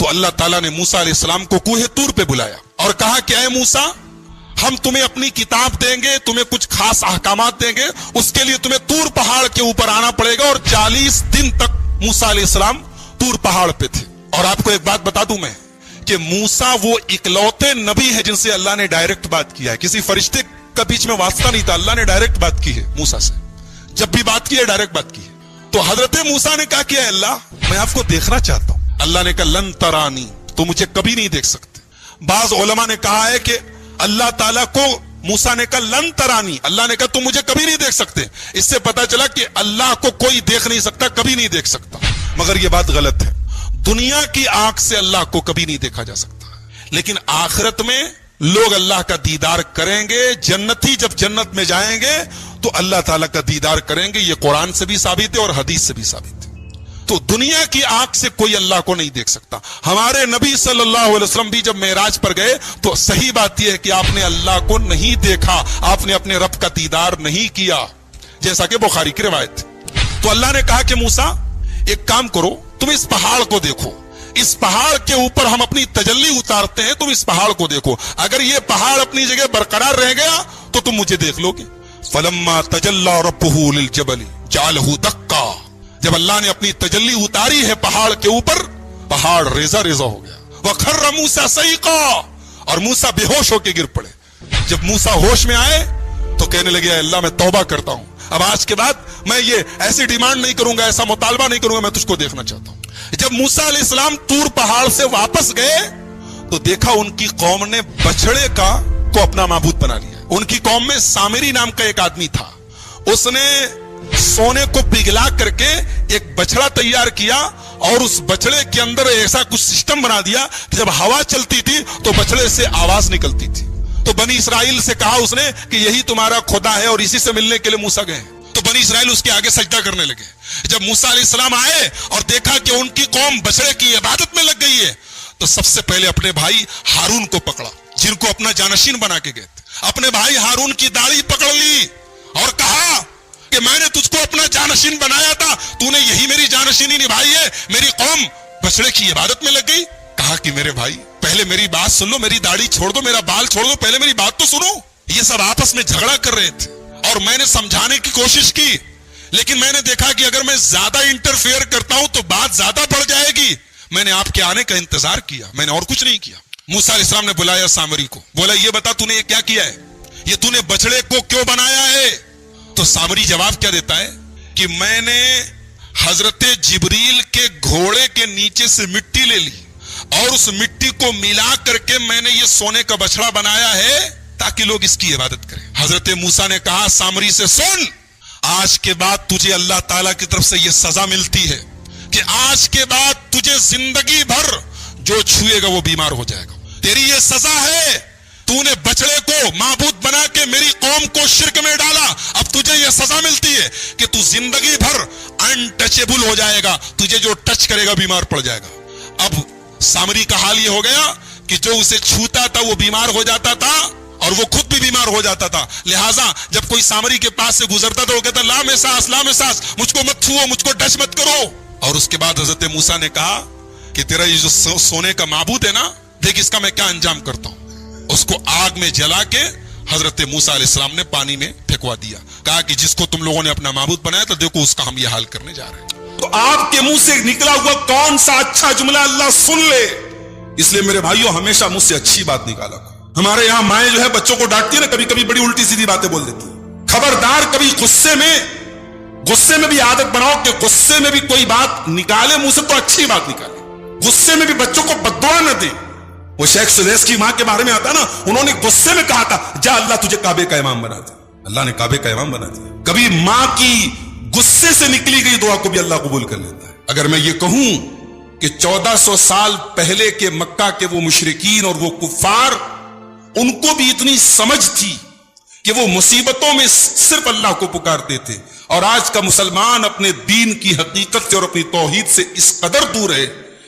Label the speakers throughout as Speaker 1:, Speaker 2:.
Speaker 1: تو اللہ تعالیٰ نے موسیٰ علیہ السلام کو کوہ طور پہ بلایا اور کہا کہ اے موسیٰ، ہم تمہیں اپنی کتاب دیں گے، تمہیں کچھ خاص احکامات دیں گے، اس کے لیے تمہیں طور پہاڑ کے اوپر آنا پڑے گا۔ اور 40 دن تک موسیٰ علیہ السلام طور پہاڑ پہ تھے۔ اور آپ کو ایک بات بتا دوں میں کہ موسیٰ وہ اکلوتے نبی ہیں جن سے اللہ نے ڈائریکٹ بات کیا ہے، کسی فرشتے کا بیچ میں واسطہ نہیں تھا، اللہ نے ڈائریکٹ بات کی ہے موسیٰ سے، جب بھی بات کی ہے ڈائریکٹ بات کی ہے۔ تو حضرت موسیٰ نے کہا کہ اے اللہ، میں آپ کو دیکھنا چاہتا ہوں۔ اللہ نے کہا لن ترانی، تو مجھے کبھی نہیں دیکھ سکتے۔ بعض علماء نے کہا ہے کہ اللہ تعالیٰ کو موسیٰ نے کہا لن ترانی، اللہ نے کہا تم مجھے کبھی نہیں دیکھ سکتے۔ اس سے پتا چلا کہ اللہ کو کوئی دیکھ نہیں سکتا، کبھی نہیں دیکھ سکتا۔ مگر یہ بات غلط ہے، دنیا کی آنکھ سے اللہ کو کبھی نہیں دیکھا جا سکتا، لیکن آخرت میں لوگ اللہ کا دیدار کریں گے۔ جنتی جب جنت میں جائیں گے تو اللہ تعالیٰ کا دیدار کریں گے، یہ قرآن سے بھی ثابت ہے اور حدیث سے بھی ثابت ہے۔ تو دنیا کی آنکھ سے کوئی اللہ کو نہیں دیکھ سکتا۔ ہمارے نبی صلی اللہ علیہ وسلم بھی جب معراج پر گئے تو صحیح بات یہ ہے کہ آپ نے اللہ کو نہیں دیکھا، آپ نے اپنے رب کا دیدار نہیں کیا، جیسا کہ بخاری کی روایت ہے۔ تو اللہ نے کہا کہ موسیٰ ایک کام کرو، تم اس پہاڑ کو دیکھو، اس پہاڑ کے اوپر ہم اپنی تجلی اتارتے ہیں، تم اس پہاڑ کو دیکھو، اگر یہ پہاڑ اپنی جگہ برقرار رہ گیا تو تم مجھے دیکھ لو گے۔ فلما تجلی ربہ للجبل جعلہ دکا، جب اللہ نے اپنی تجلی اتاری ہے پہاڑ کے اوپر، پہاڑ ریزہ ریزہ ہو گیا۔ وخر موسیٰ صعقا، اور موسیٰ بے ہوش ہو کے گر پڑے۔ جب موسیٰ ہوش میں آئے تو کہنے لگے اے اللہ میں توبہ کرتا ہوں، اب آج کے بعد میں یہ ایسی ڈیمانڈ نہیں کروں گا، ایسا مطالبہ نہیں کروں گا، میں تجھ کو دیکھنا چاہتا ہوں۔ جب موسیٰ علیہ السلام طور پہاڑ سے واپس گئے تو دیکھا ان کی قوم نے بچڑے کو اپنا معبود بنا لیا۔ ان کی قوم میں سامری نام کا ایک آدمی تھا، اس نے سونے کو پگھلا کر کے ایک بچڑا تیار کیا اور اس بچڑے کے اندر ایسا کچھ سسٹم بنا دیا کہ جب ہوا چلتی تھی تو بچڑے سے آواز نکلتی تھی۔ تو بنی اسرائیل سے کہا اس نے کہ یہی تمہارا خدا ہے اور اسی سے ملنے کے لیے موسیٰ گئے۔ تو بنی اسرائیل اس کے آگے سجدہ کرنے لگے۔ جب موسیٰ علیہ السلام آئے اور دیکھا کہ ان کی قوم بچڑے کی عبادت میں لگ گئی ہے تو سب سے پہلے اپنے بھائی ہارون کو پکڑا، جن کو اپنا جانشین بنا کے گئے تھے۔ اپنے بھائی ہارون کی داڑھی پکڑ لی اور کہا کہ میں نے تجھ کو اپنا جانشین بنایا تھا، تو نے یہی میری جانشینی نبھائی ہے، میری قوم بچڑے کی عبادت میں لگ گئی۔ کہا کہ میرے بھائی پہلے میری بات سن لو، میری داڑھی چھوڑ دو، میرا بال چھوڑ دو، پہلے میری بات تو سنو۔ یہ سب آپس میں جھگڑا کر رہے تھے اور میں نے سمجھانے کی کوشش کی، لیکن میں نے دیکھا کہ اگر میں زیادہ انٹرفیئر کرتا ہوں تو بات زیادہ بڑھ جائے گی۔ میں نے آپ کے آنے کا انتظار کیا، میں نے اور کچھ نہیں کیا۔ موسیٰ علیہ السلام نے بلایا سامری کو، بولا یہ بتا تو نے یہ کیا کیا ہے، یہ تو نے بچڑے کو کیوں بنایا ہے؟ تو سامری جواب کیا دیتا ہے کہ میں نے حضرت جبریل کے گھوڑے کے نیچے سے مٹی لے لی اور اس مٹی کو ملا کر کے میں نے یہ سونے کا بچڑا بنایا ہے تاکہ لوگ اس کی عبادت کریں۔ حضرت موسیٰ نے کہا سامری سے سن، آج کے بعد تجھے اللہ تعالیٰ کی طرف سے یہ سزا ملتی ہے کہ آج کے بعد تجھے زندگی بھر جو چھوئے گا وہ بیمار ہو جائے گا۔ تیری یہ سزا ہے، تو نے بچڑے کو معبود بنا کے میری قوم کو شرک میں ڈالا، اب تجھے یہ سزا ملتی ہے کہ تو زندگی بھر انٹچیبل ہو جائے گا، تجھے جو ٹچ کرے گا بیمار پڑ جائے گا۔ اب سامری کا حال یہ ہو گیا کہ جو اسے چھوتا تھا وہ بیمار ہو جاتا تھا اور وہ خود بھی بیمار ہو جاتا تھا، لہٰذا جب کوئی سامری کے پاس سے گزرتا تھا وہ کہتا لا مساس لا مساس، مجھ کو مت چھوؤ، مجھ کو ٹچ مت کرو۔ اور اس کے بعد حضرت موسیٰ نے کہا کہ تیرا یہ جو سونے کا معبود ہے نا، دیکھ اس کا میں کیا انجام کرتا ہوں۔ اس کو آگ میں جلا کے حضرت موسیٰ علیہ السلام نے پانی میں پھینکوا دیا، کہا کہ جس کو تم لوگوں نے اپنا معبود بنایا تو دیکھو اس کا ہم یہ حال کرنے جا رہے ہیں۔
Speaker 2: تو آپ کے منہ سے نکلا ہوا کون سا اچھا جملہ اللہ سن لے، اس لیے میرے بھائیوں ہمیشہ مجھ سے اچھی بات نکالا کرو۔ ہمارے یہاں مائیں جو ہے بچوں کو ڈانٹتی ہے نا، کبھی کبھی بڑی الٹی سیدھی باتیں بول دیتی ہیں۔ خبردار کبھی غصے میں بھی عادت بناؤ کہ غصے میں بھی کوئی بات نکالے منہ سے تو اچھی بات نکالے، غصے میں بھی بچوں کو بددعا نہ دیں۔ وہ شیخ سدیس کی ماں کے بارے میں آتا نا، انہوں نے غصے میں کہا تھا جا اللہ تجھے کعبے کا امام بنا دے، اللہ نے کعبے کا امام بنا دیا۔ کبھی ماں کی غصے سے نکلی گئی دعا کو بھی اللہ قبول کر لیتا ہے۔ اگر میں یہ کہوں کہ 1400 سال پہلے کے مکہ کے وہ مشرکین اور وہ کفار، ان کو بھی اتنی سمجھ تھی کہ وہ مصیبتوں میں صرف اللہ کو پکارتے تھے، اور آج کا مسلمان اپنے دین کی حقیقت سے اور اپنی توحید سے اس قدر دور ہے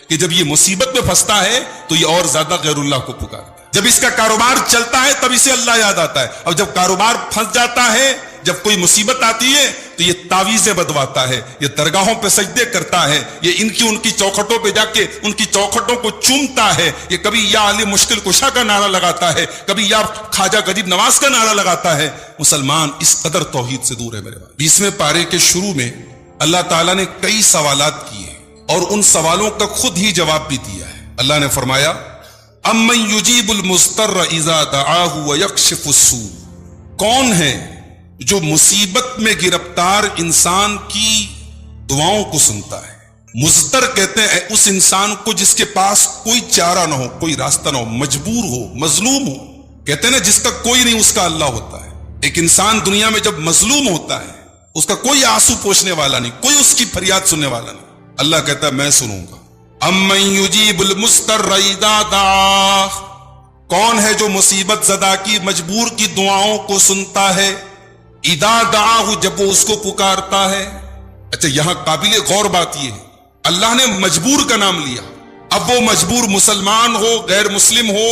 Speaker 2: کہ جب یہ مصیبت میں پھنستا ہے تو یہ اور زیادہ غیر اللہ کو پکارتا ہے۔ جب اس کا کاروبار چلتا ہے تب اسے اللہ یاد آتا ہے، اور جب کاروبار پھنس جاتا ہے جب کوئی مصیبت آتی ہے تو یہ تعویذیں بدواتا ہے، یہ درگاہوں پہ سجدے کرتا ہے، یہ ان کی چوکھٹوں پہ جا کے ان کی چوکھٹوں کو چومتا ہے، یہ کبھی یا علی مشکل کشا کا نعرہ لگاتا ہے، کبھی یا خواجہ غریب نواز کا نعرہ لگاتا ہے۔ مسلمان اس قدر توحید سے دور ہے میرے بھائی۔ 20ویں پارے کے شروع میں اللہ تعالیٰ نے کئی سوالات کیے اور ان سوالوں کا خود ہی جواب بھی دیا ہے۔ اللہ نے فرمایا امن یجیب المضطر اذا دعاہ ویکشف السوء، کون ہے جو مصیبت میں گرفتار انسان کی دعاؤں کو سنتا ہے؟ مضطر کہتے ہیں اس انسان کو جس کے پاس کوئی چارہ نہ ہو، کوئی راستہ نہ ہو، مجبور ہو، مظلوم ہو، کہتے ہیں نا جس کا کوئی نہیں اس کا اللہ ہوتا ہے۔ ایک انسان دنیا میں جب مظلوم ہوتا ہے اس کا کوئی آنسو پوچھنے والا نہیں، کوئی اس کی فریاد سننے والا نہیں، اللہ کہتا ہے میں سنوں گا۔ امن یجیب المضطر اذا دعاہ، کون ہے جو مصیبت زدہ کی مجبور کی دعاؤں کو سنتا ہے؟ اذا دعاہ، جب وہ اس کو پکارتا ہے۔ اچھا یہاں قابل غور بات یہ ہے اللہ نے مجبور کا نام لیا، اب وہ مجبور مسلمان ہو، غیر مسلم ہو،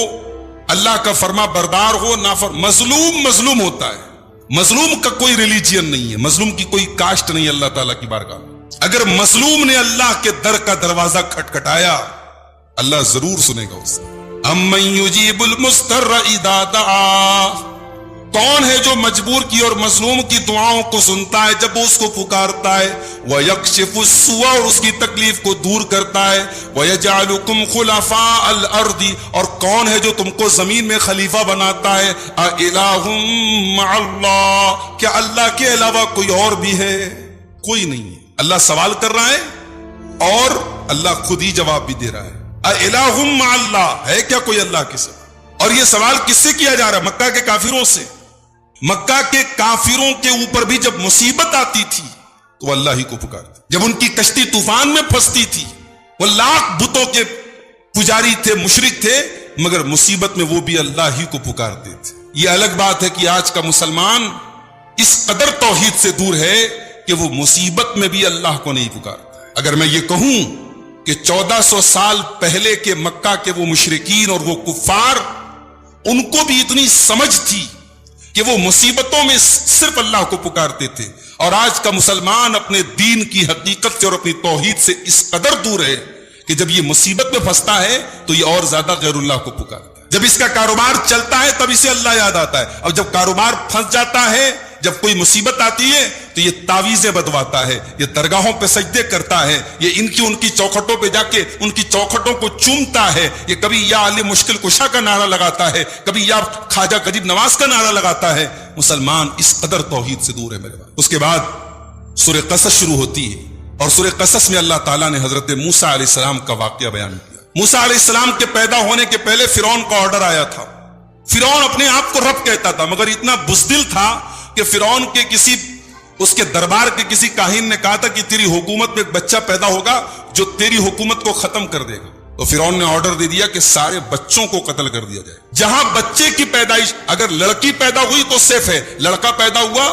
Speaker 2: اللہ کا فرما بردار ہو، مظلوم ہوتا ہے۔ مظلوم کا کوئی ریلیجین نہیں ہے، مظلوم کی کوئی کاسٹ نہیں اللہ تعالیٰ کی بارگاہ میں۔ اگر مظلوم نے اللہ کے در کا دروازہ کھٹکھٹایا اللہ ضرور سنے گا اسے۔ امن یجیب المضطر اذا دعا، کون ہے جو مجبور کی اور مظلوم کی دعاؤں کو سنتا ہے جب وہ اس کو پکارتا ہے؟ وَيَكْشِفُ السُّوءَ، اور اس کی تکلیف کو دور کرتا ہے۔ وَيَجْعَلُكُمْ خُلَفَاءَ الْأَرْضِ، اور کون ہے جو تم کو زمین میں خلیفہ بناتا ہے؟ أَإِلَٰهٌ مَّعَ اللَّهِ، کیا اللہ کے علاوہ کوئی اور بھی ہے؟ کوئی نہیں ہے۔ اللہ سوال کر رہا ہے اور اللہ خود ہی جواب بھی دے رہا ہے۔ أَإِلَٰهٌ مَّعَ اللَّهِ، ہے کیا کوئی اللہ کے سوا؟ اور یہ سوال کس سے کیا جا رہا ہے؟ مکہ کے کافروں سے۔ مکہ کے کافروں کے اوپر بھی جب مصیبت آتی تھی تو وہ اللہ ہی کو پکارتے، جب ان کی کشتی طوفان میں پھنستی تھی وہ لاکھ بتوں کے پجاری تھے، مشرک تھے، مگر مصیبت میں وہ بھی اللہ ہی کو پکارتے تھے۔ یہ الگ بات ہے کہ آج کا مسلمان اس قدر توحید سے دور ہے کہ وہ مصیبت میں بھی اللہ کو نہیں پکارتا۔ اگر میں یہ کہوں کہ 1400 سال پہلے کے مکہ کے وہ مشرکین اور وہ کفار، ان کو بھی اتنی سمجھ تھی کہ وہ مصیبتوں میں صرف اللہ کو پکارتے تھے، اور آج کا مسلمان اپنے دین کی حقیقت سے اور اپنی توحید سے اس قدر دور ہے کہ جب یہ مصیبت میں پھنستا ہے تو یہ اور زیادہ غیر اللہ کو پکارتا ہے۔ جب اس کا کاروبار چلتا ہے تب اسے اللہ یاد آتا ہے، اور جب کاروبار پھنس جاتا ہے، جب کوئی مصیبت آتی ہے تو یہ تعویذیں بدواتا ہے، یہ درگاہوں پہ سجدے کرتا ہے، یہ ان کی چوکھٹوں پہ جا کے ان کی چوکھٹوں کو چومتا ہے، یہ کبھی یا علی مشکل کشا کا نعرہ لگاتا ہے، کبھی یا خواجہ غریب نواز کا نعرہ لگاتا ہے۔ مسلمان اس قدر توحید سے دور ہے میرے بھائی۔ اس کے بعد سورہ قصص شروع ہوتی ہے، اور سورہ قصص میں اللہ تعالیٰ نے حضرت موسیٰ علیہ السلام کا واقعہ بیان کیا۔ موسیٰ علیہ السلام کے پیدا ہونے کے پہلے فرعون کا آرڈر آیا تھا۔ فرعون اپنے آپ کو رب کہتا تھا، مگر اتنا بزدل تھا کہ فرعون کے اس کے دربار کے کسی کاہن نے کہا تھا کہ تیری حکومت میں ایک بچہ پیدا ہوگا جو تیری حکومت کو ختم کر دے گا۔ تو فرعون نے آرڈر دے دیا کہ سارے بچوں کو قتل کر دیا جائے۔ جہاں بچے کی پیدائش، اگر لڑکی پیدا ہوئی تو سیف ہے، لڑکا پیدا ہوا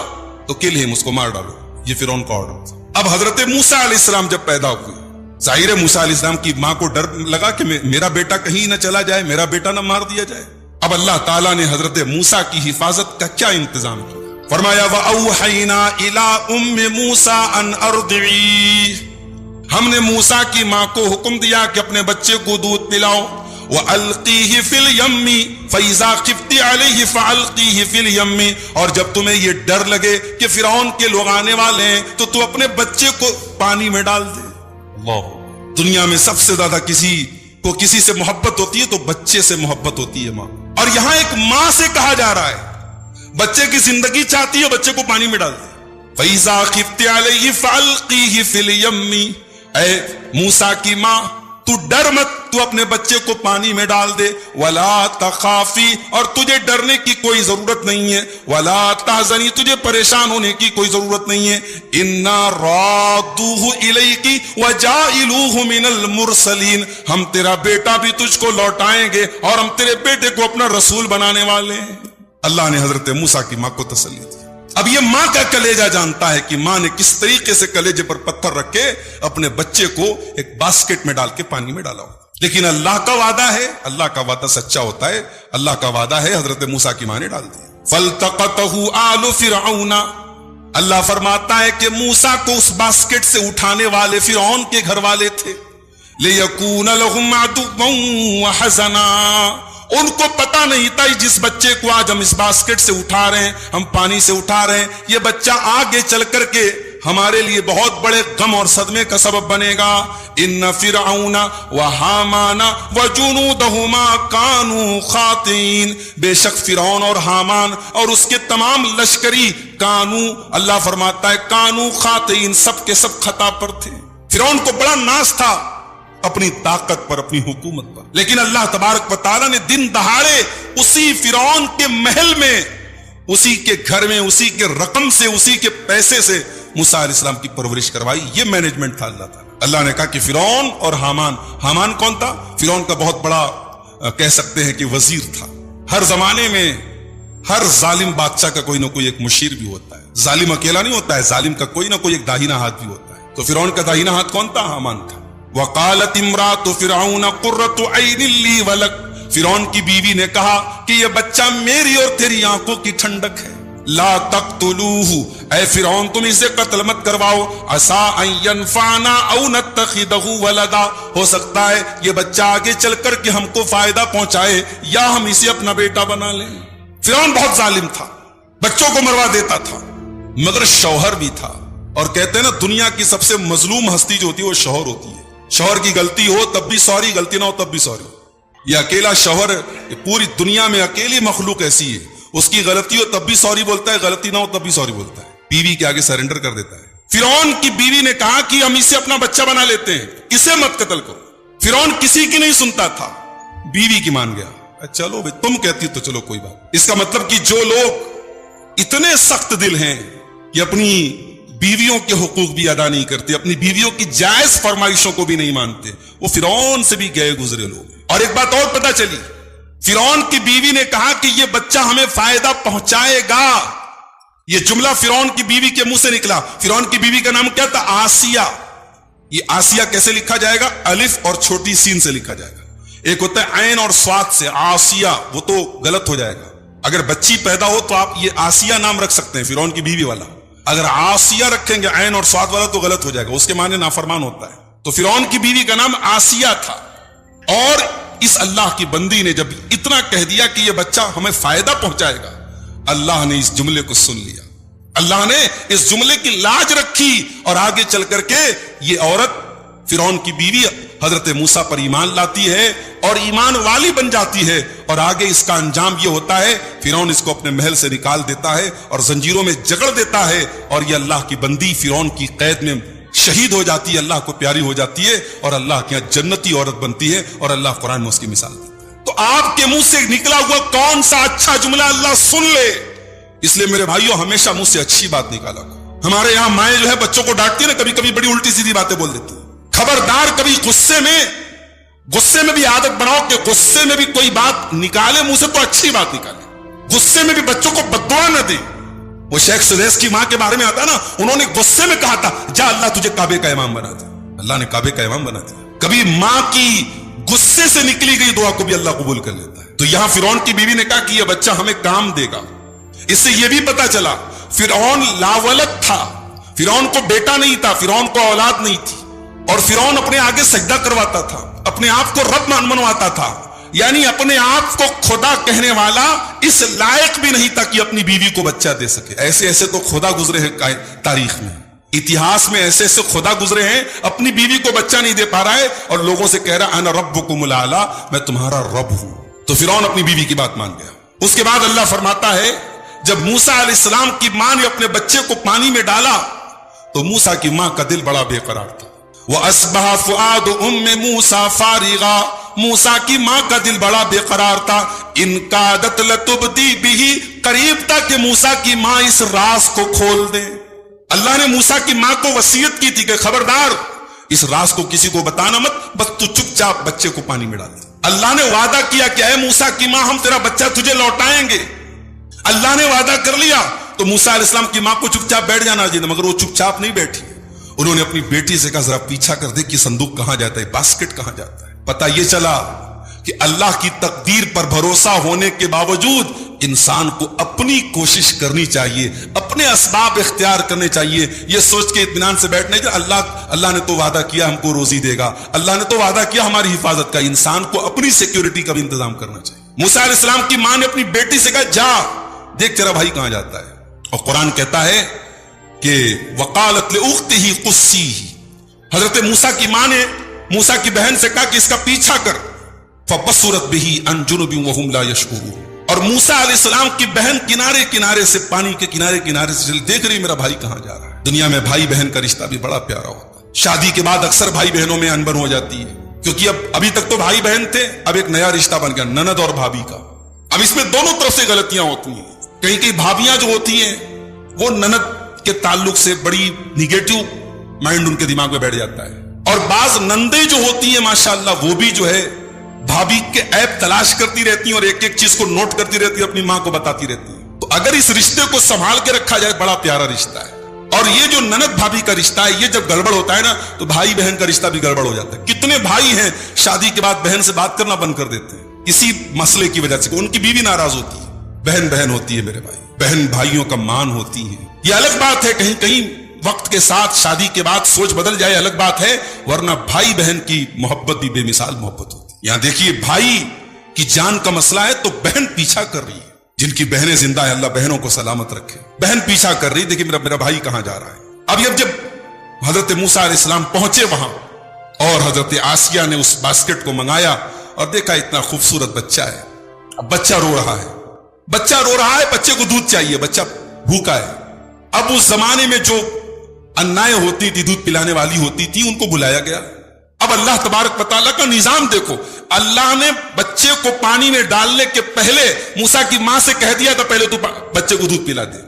Speaker 2: تو کل ہم، اس کو مار ڈالو، یہ فرعون کا آرڈر تھا۔ اب حضرت موسیٰ علیہ السلام جب پیدا ہوئے، ظاہر ہے موسیٰ علیہ السلام کی ماں کو ڈر لگا کہ میرا بیٹا کہیں نہ چلا جائے، میرا بیٹا نہ مار دیا جائے۔ اب اللہ تعالیٰ نے حضرت موسیٰ کی حفاظت کا کیا انتظام کیا؟ فرمایا وَأَوْحَيْنَا إِلَىٰ أُمِّ مُوسَىٰ أَنْ أَرْضِعِيهِ، ہم نے موسیٰ کی ماں کو حکم دیا کہ اپنے بچے کو دودھ پلاؤ۔ وَأَلْقِيهِ فِي الْيَمِّ فَإِذَا خِفْتِ عَلَيْهِ فَأَلْقِيهِ فِي الْيَمِّ، اور جب تمہیں یہ ڈر لگے کہ فرعون کے لوگ آنے والے ہیں تو تو اپنے بچے کو پانی میں ڈال دے۔ اللہ، دنیا میں سب سے زیادہ کسی سے محبت ہوتی ہے تو بچے سے محبت ہوتی ہے ماں، اور یہاں ایک ماں سے کہا جا رہا ہے بچے کی زندگی چاہتی ہے، بچے کو پانی میں ڈال دے۔ فَإِذَا خِفْتِ عَلَيْهِ فَأَلْقِيهِ فِي الْيَمِّ، اے موسیٰ کی ماں تو ڈر مت، تو اپنے بچے کو پانی میں ڈال دے۔ وَلَا تَخَافِي، اور تجھے ڈرنے کی کوئی ضرورت نہیں ہے۔ وَلَا تَحْزَنِي، تجھے پریشان ہونے کی کوئی ضرورت نہیں ہے۔ إِنَّا رَادُّوهُ إِلَيْكِ وَجَاعِلُوهُ مِنَ الْمُرْسَلِينَ، ہم تیرا بیٹا بھی تجھ کو لوٹائیں گے اور ہم تیرے بیٹے کو اپنا رسول بنانے والے ہیں۔ اللہ نے حضرت موسیٰ کی ماں کو تسلی دی۔ اب یہ ماں کا کلیجہ جانتا ہے کہ ماں نے کس طریقے سے کلیجے پر پتھر رکھ کے اپنے بچے کو ایک باسکٹ میں ڈال کے پانی میں ڈالا ہو۔ لیکن اللہ کا وعدہ ہے، اللہ کا وعدہ سچا ہوتا ہے، اللہ کا وعدہ ہے، حضرت موسیٰ کی ماں نے ڈال دیا۔ فَالْتَقَطَهُ آلُ فِرْعَوْنَ، اللہ فرماتا ہے کہ موسیٰ کو اس باسکٹ سے اٹھانے والے فرعون کے گھر والے تھے. لِيَكُونَ لَهُمْ عَدُوًّا وَحَزَنًا. ان کو پتا نہیں تھا جس بچے کو آج ہم اس باسکٹ سے اٹھا رہے ہیں, ہم پانی سے اٹھا رہے ہیں, یہ بچہ آگے چل کر کے ہمارے لیے بہت بڑے غم اور صدمے کا سبب بنے گا. ان فرعون وحامان وجنودہما کانوا خاطئین. بے شک فرعون اور حامان اور اس کے تمام لشکری کانوا, اللہ فرماتا ہے کانوا خاطئین, سب کے سب خطا پر تھے. فرعون کو بڑا ناز تھا اپنی طاقت پر, اپنی حکومت پر, لیکن اللہ تبارک و تعالیٰ نے دن دہاڑے اسی فرعون کے محل میں, اسی کے گھر میں, اسی کے رقم سے, اسی کے پیسے سے موسیٰ علیہ السلام کی پرورش کروائی. یہ مینجمنٹ تھا اللہ تعالیٰ. اللہ نے کہا کہ فرعون اور حامان. حامان کون تھا؟ فرعون کا بہت بڑا کہہ سکتے ہیں کہ وزیر تھا. ہر زمانے میں ہر ظالم بادشاہ کا کوئی نہ کوئی ایک مشیر بھی ہوتا ہے. ظالم اکیلا نہیں ہوتا ہے, ظالم کا کوئی نہ کوئی ایک داہنا ہاتھ بھی ہوتا ہے. تو فرعون کا داہنا ہاتھ کون تھا؟ حامان تھا. وقالت امرأۃ فرعون قرۃ عین لی ولک. فرعون کی بیوی نے کہا کہ یہ بچہ میری اور تیری آنکھوں کی ٹھنڈک ہے. لا تقتلوہ, اے فرعون تم اسے قتل مت کرواؤ. عسیٰ ان ینفعنا او نتخذہ ولدا, ہو سکتا ہے یہ بچہ آگے چل کر کے ہم کو فائدہ پہنچائے یا ہم اسے اپنا بیٹا بنا لیں. فرعون بہت ظالم تھا, بچوں کو مروا دیتا تھا, مگر شوہر بھی تھا. اور کہتے ہیں نا دنیا کی سب سے مظلوم ہستی جو ہوتی ہے وہ شوہر ہوتی ہے. شوہر کی غلطی ہو تب بھی سوری, غلطی نہ ہو تب بھی سوری. یہ اکیلا شوہر, پوری دنیا میں اکیلی مخلوق ایسی ہے, اس کی غلطی ہو تب بھی سوری بولتا ہے, غلطی نہ ہو تب بھی سوری بولتا ہے, بیوی کے آگے سرنڈر کر دیتا ہے. فرعون کی بیوی نے کہا کہ ہم اسے اپنا بچہ بنا لیتے ہیں, اسے مت قتل کرو. فرعون کسی کی نہیں سنتا تھا, بیوی کی مان گیا. چلو بھائی تم کہتی تو چلو کوئی بات. اس کا مطلب کہ جو لوگ اتنے سخت دل ہیں کہ اپنی بیویوں کے حقوق بھی ادا نہیں کرتے, اپنی بیویوں کی جائز فرمائشوں کو بھی نہیں مانتے, وہ فرعون سے بھی گئے گزرے لوگ. اور ایک بات اور پتہ چلی, فرعون کی بیوی نے کہا کہ یہ بچہ ہمیں فائدہ پہنچائے گا. یہ جملہ فرعون کی بیوی کے منہ سے نکلا. فرعون کی بیوی کا نام کیا تھا؟ آسیہ. یہ آسیہ کیسے لکھا جائے گا؟ الف اور چھوٹی سین سے لکھا جائے گا. ایک ہوتا ہے عین اور سواد سے آسیہ, وہ تو غلط ہو جائے گا. اگر بچی پیدا ہو تو آپ یہ آسیہ نام رکھ سکتے ہیں فرعون کی بیوی والا. اگر آسیہ رکھیں گے عین اور سواد والا تو غلط ہو جائے گا, اس کے معنی نافرمان ہوتا ہے. تو فرعون کی بیوی کا نام آسیہ تھا. اور اس اللہ کی بندی نے جب اتنا کہہ دیا کہ یہ بچہ ہمیں فائدہ پہنچائے گا, اللہ نے اس جملے کو سن لیا. اللہ نے اس جملے کی لاج رکھی اور آگے چل کر کے یہ عورت فرعون کی بیوی حضرت موسیٰ پر ایمان لاتی ہے اور ایمان والی بن جاتی ہے. اور آگے اس کا انجام یہ ہوتا ہے, فرعون اس کو اپنے محل سے نکال دیتا ہے اور زنجیروں میں جکڑ دیتا ہے, اور یہ اللہ کی بندی فرعون کی قید میں شہید ہو جاتی ہے, اللہ کو پیاری ہو جاتی ہے اور اللہ کے یہاں جنتی عورت بنتی ہے. اور اللہ قرآن میں اس کی مثال دیتا ہے. تو آپ کے منہ سے نکلا ہوا کون سا اچھا جملہ اللہ سن لے. اس لیے میرے بھائیوں ہمیشہ منہ سے اچھی بات نکالا کرو. ہمارے یہاں مائیں جو ہے بچوں کو ڈانٹتی ہے نا, کبھی کبھی بڑی الٹی سیدھی باتیں بول دیتی ہے. خبردار, کبھی غصے میں بھی عادت بناؤ کہ غصے میں بھی کوئی بات نکالے منہ سے تو اچھی بات نکالے. غصے میں بھی بچوں کو بددعا نہ دے. وہ شیخ سدیس کی ماں کے بارے میں آتا ہے نا, انہوں نے غصے میں کہا تھا جا اللہ تجھے کعبے کا امام بنا دیا. اللہ نے کعبے کا امام بنا دیا. کبھی ماں کی غصے سے نکلی گئی دعا کو بھی اللہ قبول کر لیتا ہے. تو یہاں فرعون کی بیوی نے کہا کہ یہ بچہ ہمیں کام دے گا. اس سے یہ بھی پتا چلا فرعون لاولد تھا, فرعون کو بیٹا نہیں تھا, فرعون کو اولاد نہیں تھی. اور فرعون اپنے آگے سجدہ کرواتا تھا, اپنے آپ کو رب منواتا تھا. یعنی اپنے آپ کو خدا کہنے والا اس لائق بھی نہیں تھا کہ اپنی بیوی کو بچہ دے سکے. ایسے ایسے تو خدا گزرے ہیں تاریخ میں, اتہاس میں ایسے ایسے خدا گزرے ہیں, اپنی بیوی کو بچہ نہیں دے پا رہا ہے اور لوگوں سے کہہ رہا انا ربکم الاعلی, میں تمہارا رب ہوں. تو فرعون اپنی بیوی کی بات مان گیا. اس کے بعد اللہ فرماتا ہے جب موسیٰ علیہ السلام کی ماں نے اپنے بچے کو پانی میں ڈالا تو موسیٰ کی ماں کا دل بڑا بے قرار تھا. وَأَصْبَحَ فُؤَادُ أُمِّ مُوسَى فَارِغًا, موسیٰ کی ماں کا دل بڑا بے قرار تھا. إِن كَادَتْ لَتُبْدِي بِهِ, قریب تھا کہ موسیٰ کی ماں اس راز کو کھول دے. اللہ نے موسیٰ کی ماں کو وصیت کی تھی کہ خبردار اس راز کو کسی کو بتانا مت, بس تو چپ چاپ بچے کو پانی میں ڈال دے. اللہ نے وعدہ کیا کہ اے موسیٰ کی ماں ہم تیرا بچہ تجھے لوٹائیں گے. اللہ نے وعدہ کر لیا تو موسیٰ علیہ السلام کی ماں کو چپ چاپ بیٹھ جانا چاہیے, مگر وہ چپ چاپ نہیں بیٹھی. انہوں نے اپنی بیٹی سے کہا ذرا پیچھا کر دے کہ صندوق کہاں جاتا ہے, باسکٹ کہاں جاتا ہے. پتہ یہ چلا کہ اللہ کی تقدیر پر بھروسہ ہونے کے باوجود انسان کو اپنی کوشش کرنی چاہیے, اپنے اسباب اختیار کرنے چاہیے, یہ سوچ کے اطمینان سے بیٹھنے کہ اللہ نے تو وعدہ کیا ہم کو روزی دے گا, اللہ نے تو وعدہ کیا ہماری حفاظت کا. انسان کو اپنی سیکیورٹی کا بھی انتظام کرنا چاہیے. موسیٰ علیہ السلام کی ماں نے اپنی بیٹی سے کہا جا دیکھ تیرا بھائی کہاں جاتا ہے, اور قرآن کہتا ہے کہ وقالت لأختہ قصیہ, حضرت موسیٰ کی ماں نے موسیٰ کی بہن سے کہا کہ اس کا پیچھا کر. فبصرت بہ عن جنب وہم لا یشعرون, اور موسیٰ علیہ السلام کی بہن کنارے کنارے سے, پانی کے کنارے کنارے سے دیکھ رہی میرا بھائی کہاں جا رہا ہے. دنیا میں بھائی بہن کا رشتہ بھی بڑا پیارا ہوتا ہے. شادی کے بعد اکثر بھائی بہنوں میں انبن ہو جاتی ہے, کیونکہ ابھی تک تو بھائی بہن تھے, اب ایک نیا رشتہ بن گیا نند اور بھابھی کا. اب اس میں دونوں طرف سے غلطیاں ہوتی ہیں. کہیں کہیں بھابیاں جو ہوتی ہیں وہ نند کے تعلق سے بڑی نگیٹو مائنڈ ان کے دماغ میں بیٹھ جاتا ہے, اور بعض نندیں جو ہوتی ہیں ماشاءاللہ وہ بھی جو ہے بھابھی کے عیب تلاش کرتی رہتی ہیں اور ایک ایک چیز کو نوٹ کرتی رہتی ہے, اپنی ماں کو بتاتی رہتی ہیں. تو اگر اس رشتے کو سنبھال کے رکھا جائے بڑا پیارا رشتہ ہے. اور یہ جو نند بھابھی کا رشتہ ہے یہ جب گڑبڑ ہوتا ہے نا تو بھائی بہن کا رشتہ بھی گڑبڑ ہو جاتا ہے. کتنے بھائی ہیں شادی کے بعد بہن سے بات کرنا بند کر دیتے ہیں اسی مسئلے کی وجہ سے, ان کی بیوی ناراض ہوتی ہے. بہن بہن ہوتی ہے میرے بھائی, بہن بھائیوں کا مان ہوتی ہے. یہ الگ بات ہے کہیں کہیں وقت کے ساتھ شادی کے بعد سوچ بدل جائے الگ بات ہے, ورنہ بھائی بہن کی محبت بھی بے مثال محبت ہوتی ہے. یہاں دیکھیے بھائی کی جان کا مسئلہ ہے تو بہن پیچھا کر رہی ہے. جن کی بہنیں زندہ ہیں اللہ بہنوں کو سلامت رکھے. بہن پیچھا کر رہی, دیکھیے میرا بھائی کہاں جا رہا ہے. اب جب حضرت موسیٰ علیہ السلام پہنچے وہاں اور حضرت آسیہ نے اس باسکٹ کو منگایا اور دیکھا اتنا خوبصورت بچہ ہے. اب بچہ رو رہا ہے, بچے کو دودھ چاہیے, بچہ بھوکا ہے. اب اس زمانے میں جو انائیں ہوتی تھی, دودھ پلانے والی ہوتی تھی, ان کو بلایا گیا. اب اللہ تبارک و تعالیٰ کا نظام دیکھو, اللہ نے بچے کو پانی میں ڈالنے کے پہلے موسیٰ کی ماں سے کہہ دیا تھا پہلے تو بچے کو دودھ پلا دے.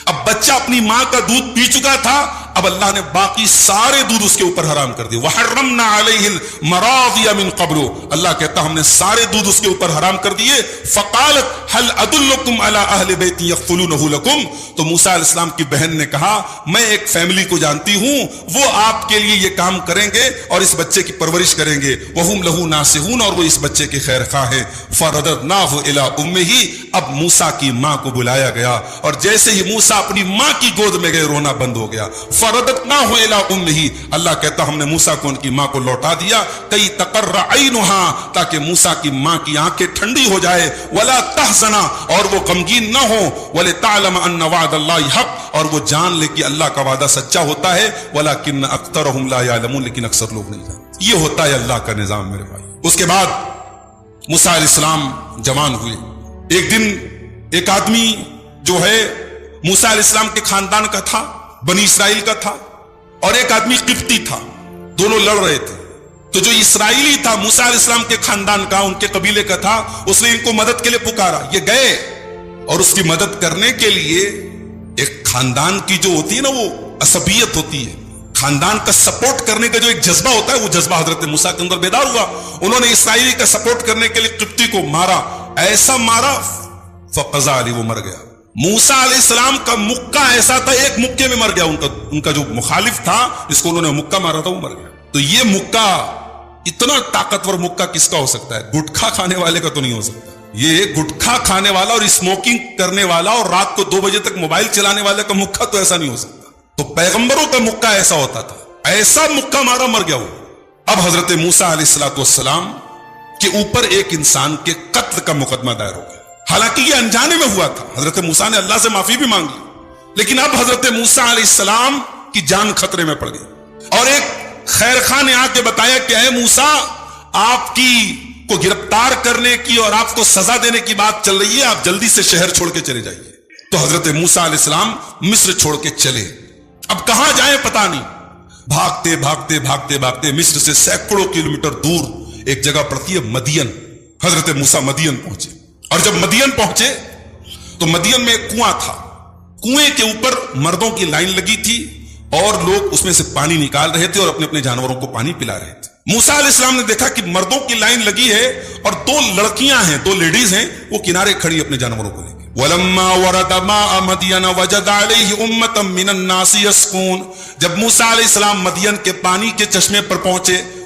Speaker 2: اب بچہ اپنی ماں کا دودھ پی چکا تھا, اب اللہ نے باقی سارے دودھ اس کے اوپر حرام کر دیے. وحرمنا علیہ المراضی من قبل, اللہ کہتا ہم نے سارے دودھ اس کے اوپر حرام کر دیے. فقالت هل ادلکم علی اہل بیت یکفلونہ لکم, تو موسیٰ علیہ السلام کی بہن نے کہا میں ایک فیملی کو جانتی ہوں, وہ آپ کے لیے یہ کام کریں گے اور اس بچے کی پرورش کریں گے. وہم لہ ناصحون, اور وہ اس بچے کے خیر خواہ ہیں. فرددناہ الی امہ, اب موسیٰ کی ماں کو بلایا گیا اور جیسے ہی موسیٰ اپنی ماں کی گود میں گئے رونا بند ہو گیا. فرددناہ الی امہ, اللہ کہتا ہم نے موسیٰ کو ان کی ماں کو لوٹا دیا. کئی تقر عینہا, تاکہ موسیٰ کی ماں کی آنکھیں ٹھنڈی ہو جائے. ولا تحزنا, اور وہ غمگین نہ ہو. ولتعلم ان وعد اللہ حق, اور وہ جان لے کہ اللہ کا وعدہ سچا ہوتا ہے. ولکن اکثرہم لا یعلمون, لیکن اکثر لوگ نہیں جانتے. یہ ہوتا ہے اللہ کا نظام میرے بھائی. اس کے بعد موسیٰ علیہ السلام جوان ہوئے. ایک دن ایک آدمی جو ہے موسیٰ علیہ السلام کے خاندان کا تھا, بنی اسرائیل کا تھا, اور ایک آدمی قبطی تھا, دونوں لڑ رہے تھے. تو جو اسرائیلی تھا موسیٰ علیہ السلام کے خاندان کا, ان کے قبیلے کا تھا, اس نے ان کو مدد کے لیے پکارا. یہ گئے اور اس کی مدد کرنے کے لیے ایک خاندان کی جو ہوتی ہے نا وہ عصبیت ہوتی ہے, خاندان کا سپورٹ کرنے کا جو ایک جذبہ ہوتا ہے, وہ جذبہ حضرت موسیٰ کے اندر بیدار ہوا. انہوں نے اسرائیلی کا سپورٹ کرنے کے لیے قبطی کو مارا, ایسا مارا فقضا علی, وہ مر گیا. موسیٰ علیہ السلام کا مکہ ایسا تھا, ایک مکے میں مر گیا. ان کا جو مخالف تھا جس کو انہوں نے مکہ مارا تھا وہ مر گیا. تو یہ مکہ, اتنا طاقتور مکہ کس کا ہو سکتا ہے؟ گٹکھا کھانے والے کا تو نہیں ہو سکتا. یہ گٹکھا کھانے والا اور اسموکنگ کرنے والا اور رات کو 2 بجے تک موبائل چلانے والے کا مکہ تو ایسا نہیں ہو سکتا. تو پیغمبروں کا مکہ ایسا ہوتا تھا, ایسا مکہ مارا مر گیا وہ. اب حضرت موسیٰ علیہ السلام کے اوپر ایک انسان کے قتل کا مقدمہ دائر ہو گیا. حالانکہ یہ انجانے میں ہوا تھا, حضرت موسیٰ نے اللہ سے معافی بھی مانگی, لیکن اب حضرت موسیٰ علیہ السلام کی جان خطرے میں پڑ گئی. اور ایک خیر خواہ نے آ کے بتایا کہ اے موسیٰ, آپ کی کو گرفتار کرنے کی اور آپ کو سزا دینے کی بات چل رہی ہے, آپ جلدی سے شہر چھوڑ کے چلے جائیے. تو حضرت موسیٰ علیہ السلام مصر چھوڑ کے چلے. اب کہاں جائیں پتہ نہیں, بھاگتے بھاگتے بھاگتے بھاگتے مصر سے سینکڑوں کلومیٹر دور ایک جگہ پڑتی ہے مدین. حضرت موسیٰ مدین پہنچے, اور جب مدین پہنچے تو مدین میں ایک کنواں تھا. کنویں کے اوپر مردوں کی لائن لگی تھی اور لوگ اس میں سے پانی نکال رہے تھے اور اپنے اپنے جانوروں کو پانی پلا رہے تھے. موسیٰ علیہ السلام نے دیکھا کہ مردوں کی لائن لگی ہے اور 2 لڑکیاں ہیں, 2 لیڈیز ہیں, وہ کنارے کھڑی اپنے جانوروں کو لے کے. وَلَمَّا وَرَدَ مَاءَ مَدْيَنَ وَجَدَ عَلَيْهِ أُمَّةً مِّنَ النَّاسِ يَسْقُونَ, جب موسیٰ علیہ السلام مدین کے پانی کے چشمے پر پہنچے,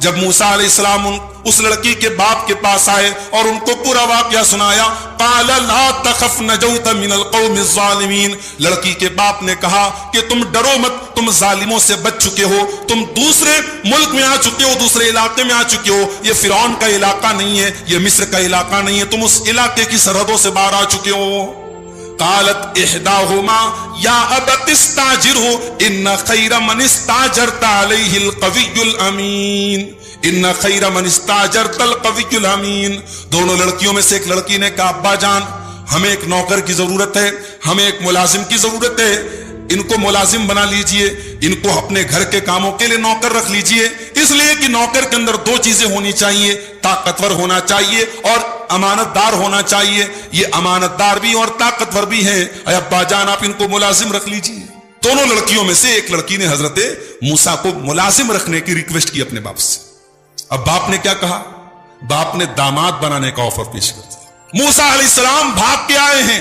Speaker 2: جب موسیٰ علیہ السلام اس لڑکی کے باپ کے پاس آئے اور ان کو پورا واقعہ سنایا، قال لا تخف نجوت من القوم الظالمین، لڑکی کے باپ نے کہا کہ تم ڈرو مت، تم ظالموں سے بچ چکے ہو، تم دوسرے ملک میں آ چکے ہو، دوسرے علاقے میں آ چکے ہو، یہ فرعون کا علاقہ نہیں ہے، یہ مصر کا علاقہ نہیں ہے، تم اس علاقے کی سرحدوں سے باہر آ چکے ہو۔ قالت احداہما یا ابت استاجرہ ان خیر من استاجرت علیہ القوی الامین، ان خیر من استاجرت القوی الامین۔ دونوں لڑکیوں میں سے ایک لڑکی نے کہا ابا جان ہمیں ایک نوکر کی ضرورت ہے، ہمیں ایک ملازم کی ضرورت ہے، ان کو ملازم بنا لیجئے، ان کو اپنے گھر کے کاموں کے لیے نوکر رکھ لیجئے، اس لیے کہ نوکر کے اندر دو چیزیں ہونی چاہیے، طاقتور ہونا چاہیے اور امانت دار ہونا چاہیے، یہ امانت دار بھی اور طاقتور بھی ہیں، اے ابا جان آپ ان کو ملازم رکھ لیجئے۔ دونوں لڑکیوں میں سے ایک لڑکی نے حضرت موسیٰ کو ملازم رکھنے کی ریکویسٹ کی اپنے باپ سے۔ اب باپ نے کیا کہا؟ باپ نے داماد بنانے کا آفر پیش کر دیا۔ موسیٰ علیہ السلام بھاگ کے آئے ہیں،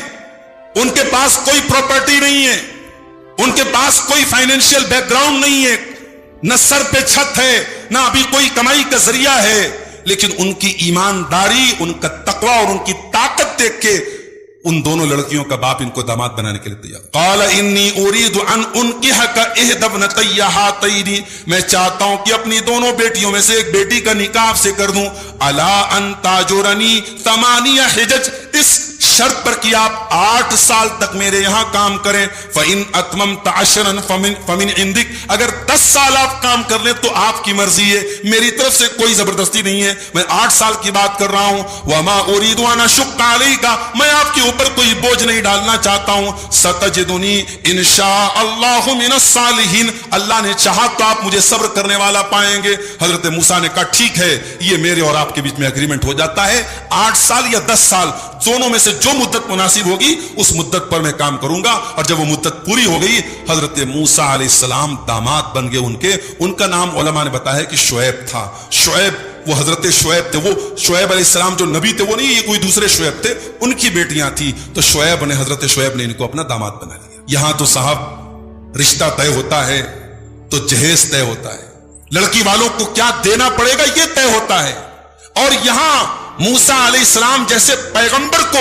Speaker 2: ان کے پاس کوئی پراپرٹی نہیں ہے، ان کے پاس کوئی فائنینشیل بیک گراؤنڈ نہیں ہے، نہ سر پہ چھت ہے، نہ ابھی کوئی کمائی کا ذریعہ ہے، لیکن ان کی ایمانداری، ان کا تقوی اور ان کی طاقت دیکھ کے ان دونوں لڑکیوں کا باپ ان کو داماد بنانے کے لیے تیار۔ قال انی اريد ان انکحک احدی ابنتی ہاتین، میں چاہتا ہوں کہ اپنی دونوں بیٹیوں میں سے ایک بیٹی کا نکاح آپ سے کر دوں، الا ان تاجرنی 8 حجج، اس شرط پر کہ آپ 8 سال تک میرے یہاں کام کریں، فَإِنْ أَتْمَمْتَ عَشْرًا فَمِنْ عِنْدِكَ، اگر 10 سال آپ کام کر لیں تو آپ کی مرضی ہے، میری طرف سے کوئی زبردستی نہیں ہے، میں 8 سال کی بات کر رہا ہوں۔ وَمَا أُرِيدُ أَنْ أَشُقَّ عَلَيْكَ، میں آپ کے اوپر کوئی بوجھ نہیں ڈالنا چاہتا ہوں۔ سَتَجِدُنِي إِنْ شَاءَ اللَّهُ مِنَ الصَّالِحِينَ، اللہ نے چاہا تو آپ مجھے صبر کرنے والا پائیں گے۔ حضرت موسیٰ نے کہا ٹھیک ہے، یہ میرے اور آپ کے بیچ میں اگریمنٹ ہو جاتا ہے، 8 سال یا 10 سال دونوں میں سے جو مدت مناسب ہوگی اس مدت پر میں کام کروں گا۔ اور جب وہ مدت پوری ہو گئی، حضرت موسیٰ علیہ السلام داماد بن گئے ان کا نام علماء نے بتایا کہ شعیب تھا۔ شعیب، وہ حضرت شعیب تھے، وہ شعیب علیہ السلام جو نبی تھے وہ نہیں، یہ کوئی دوسرے شعیب تھے، ان کی بیٹیاں تھیں، تو حضرت شعیب نے ان کو اپنا داماد بنا لیا۔ یہاں تو صاحب رشتہ طے ہوتا ہے تو جہیز طے ہوتا ہے، لڑکی والوں کو کیا دینا پڑے گا یہ طے ہوتا ہے، اور یہاں موسیٰ علیہ السلام جیسے پیغمبر کو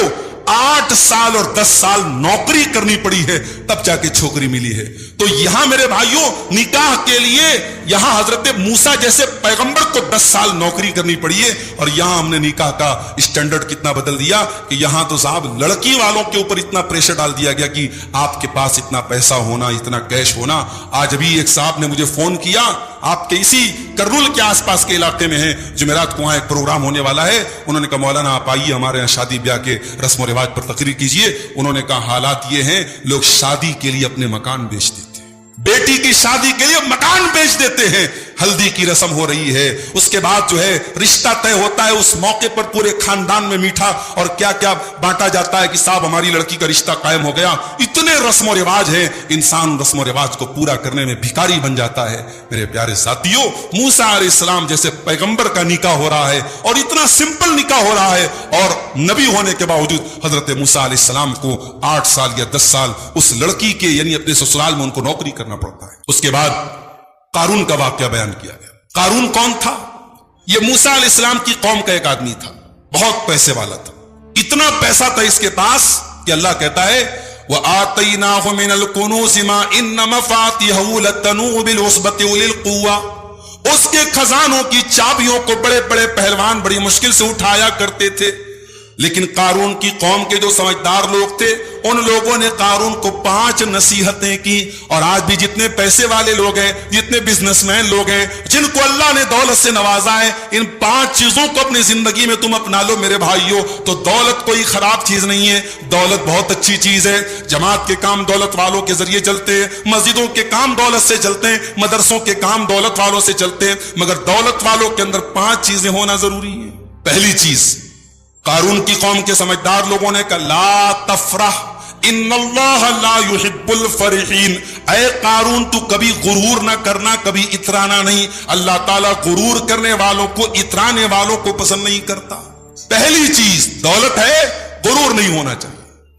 Speaker 2: 8 سال اور 10 سال نوکری کرنی پڑی ہے تب جا کے چھوکری ملی ہے۔ تو یہاں میرے بھائیوں نکاح کے لیے یہاں حضرت موسیٰ جیسے پیغمبر کو 10 سال نوکری کرنی پڑی ہے، اور یہاں ہم نے نکاح کا اسٹینڈرڈ کتنا بدل دیا کہ یہاں تو صاحب لڑکی والوں کے اوپر اتنا پریشر ڈال دیا گیا کہ آپ کے پاس اتنا پیسہ ہونا، اتنا کیش ہونا۔ آج بھی ایک صاحب نے مجھے فون کیا، آپ کے اسی کرنول کے آس پاس کے علاقے میں ہیں، جمعرات کو وہاں ایک پروگرام ہونے والا ہے، انہوں نے کہا مولانا آپ آئیے ہمارے یہاں شادی بیاہ کے رسم و رواج پر تقریر کیجئے۔ انہوں نے کہا حالات یہ ہیں، لوگ شادی کے لیے اپنے مکان بیچ دیتے ہیں، بیٹی کی شادی کے لیے مکان بیچ دیتے ہیں، ہلدی کی رسم ہو رہی ہے، اس کے بعد جو ہے رشتہ طے ہوتا ہے، اس موقع پر پورے خاندان میں میٹھا اور کیا کیا بانٹا جاتا ہے کہ صاحب ہماری لڑکی کا رشتہ قائم ہو گیا۔ اتنے رسم و رواج ہیں، انسان رسم و رواج کو پورا کرنے میں بھکاری بن جاتا ہے۔ میرے پیارے ساتھیوں، موسیٰ علیہ السلام جیسے پیغمبر کا نکاح ہو رہا ہے اور اتنا سمپل نکاح ہو رہا ہے، اور نبی ہونے کے باوجود حضرت موسیٰ علیہ السلام کو 8 سال یا 10 سال اس لڑکی کے یعنی اپنے سسرال میں ان کو نوکری کرنا پڑتا ہے۔ اس کے بعد قارون کا واقعہ بیان کیا گیا۔ قارون کون تھا؟ یہ موسیٰ علیہ السلام کی قوم کا ایک آدمی تھا، بہت پیسے والا تھا، اتنا پیسہ تھا اس کے پاس کہ اللہ کہتا ہے وَآتَيْنَاهُ مِنَ الْكُنُوزِ مَا إِنَّ مَفَاتِحَهُ لَتَنُوءُ بِالْعُصْبَةِ أُولِي الْقُوَّةِ، اس کے خزانوں کی چابیوں کو بڑے بڑے پہلوان بڑی مشکل سے اٹھایا کرتے تھے، لیکن قارون کی قوم کے جو سمجھدار لوگ تھے ان لوگوں نے قارون کو 5 نصیحتیں کی۔ اور آج بھی جتنے پیسے والے لوگ ہیں، جتنے بزنس مین لوگ ہیں، جن کو اللہ نے دولت سے نوازا ہے، ان 5 چیزوں کو اپنی زندگی میں تم اپنا لو میرے بھائیوں، تو دولت کوئی خراب چیز نہیں ہے، دولت بہت اچھی چیز ہے۔ جماعت کے کام دولت والوں کے ذریعے چلتے ہیں، مسجدوں کے کام دولت سے چلتے ہیں، مدرسوں کے کام دولت والوں سے چلتے ہیں، مگر دولت والوں کے اندر 5 چیزیں ہونا ضروری ہیں۔ پہلی چیز، قارون کی قوم کے سمجھدار لوگوں نے کہا لا تفرح ان اللہ لا يحب الفرحین، اے قارون تو کبھی غرور نہ کرنا، کبھی اترانا نہیں، اللہ تعالیٰ غرور کرنے والوں کو، اترانے والوں کو پسند نہیں کرتا۔ پہلی چیز دولت ہے، غرور نہیں ہونا چاہیے۔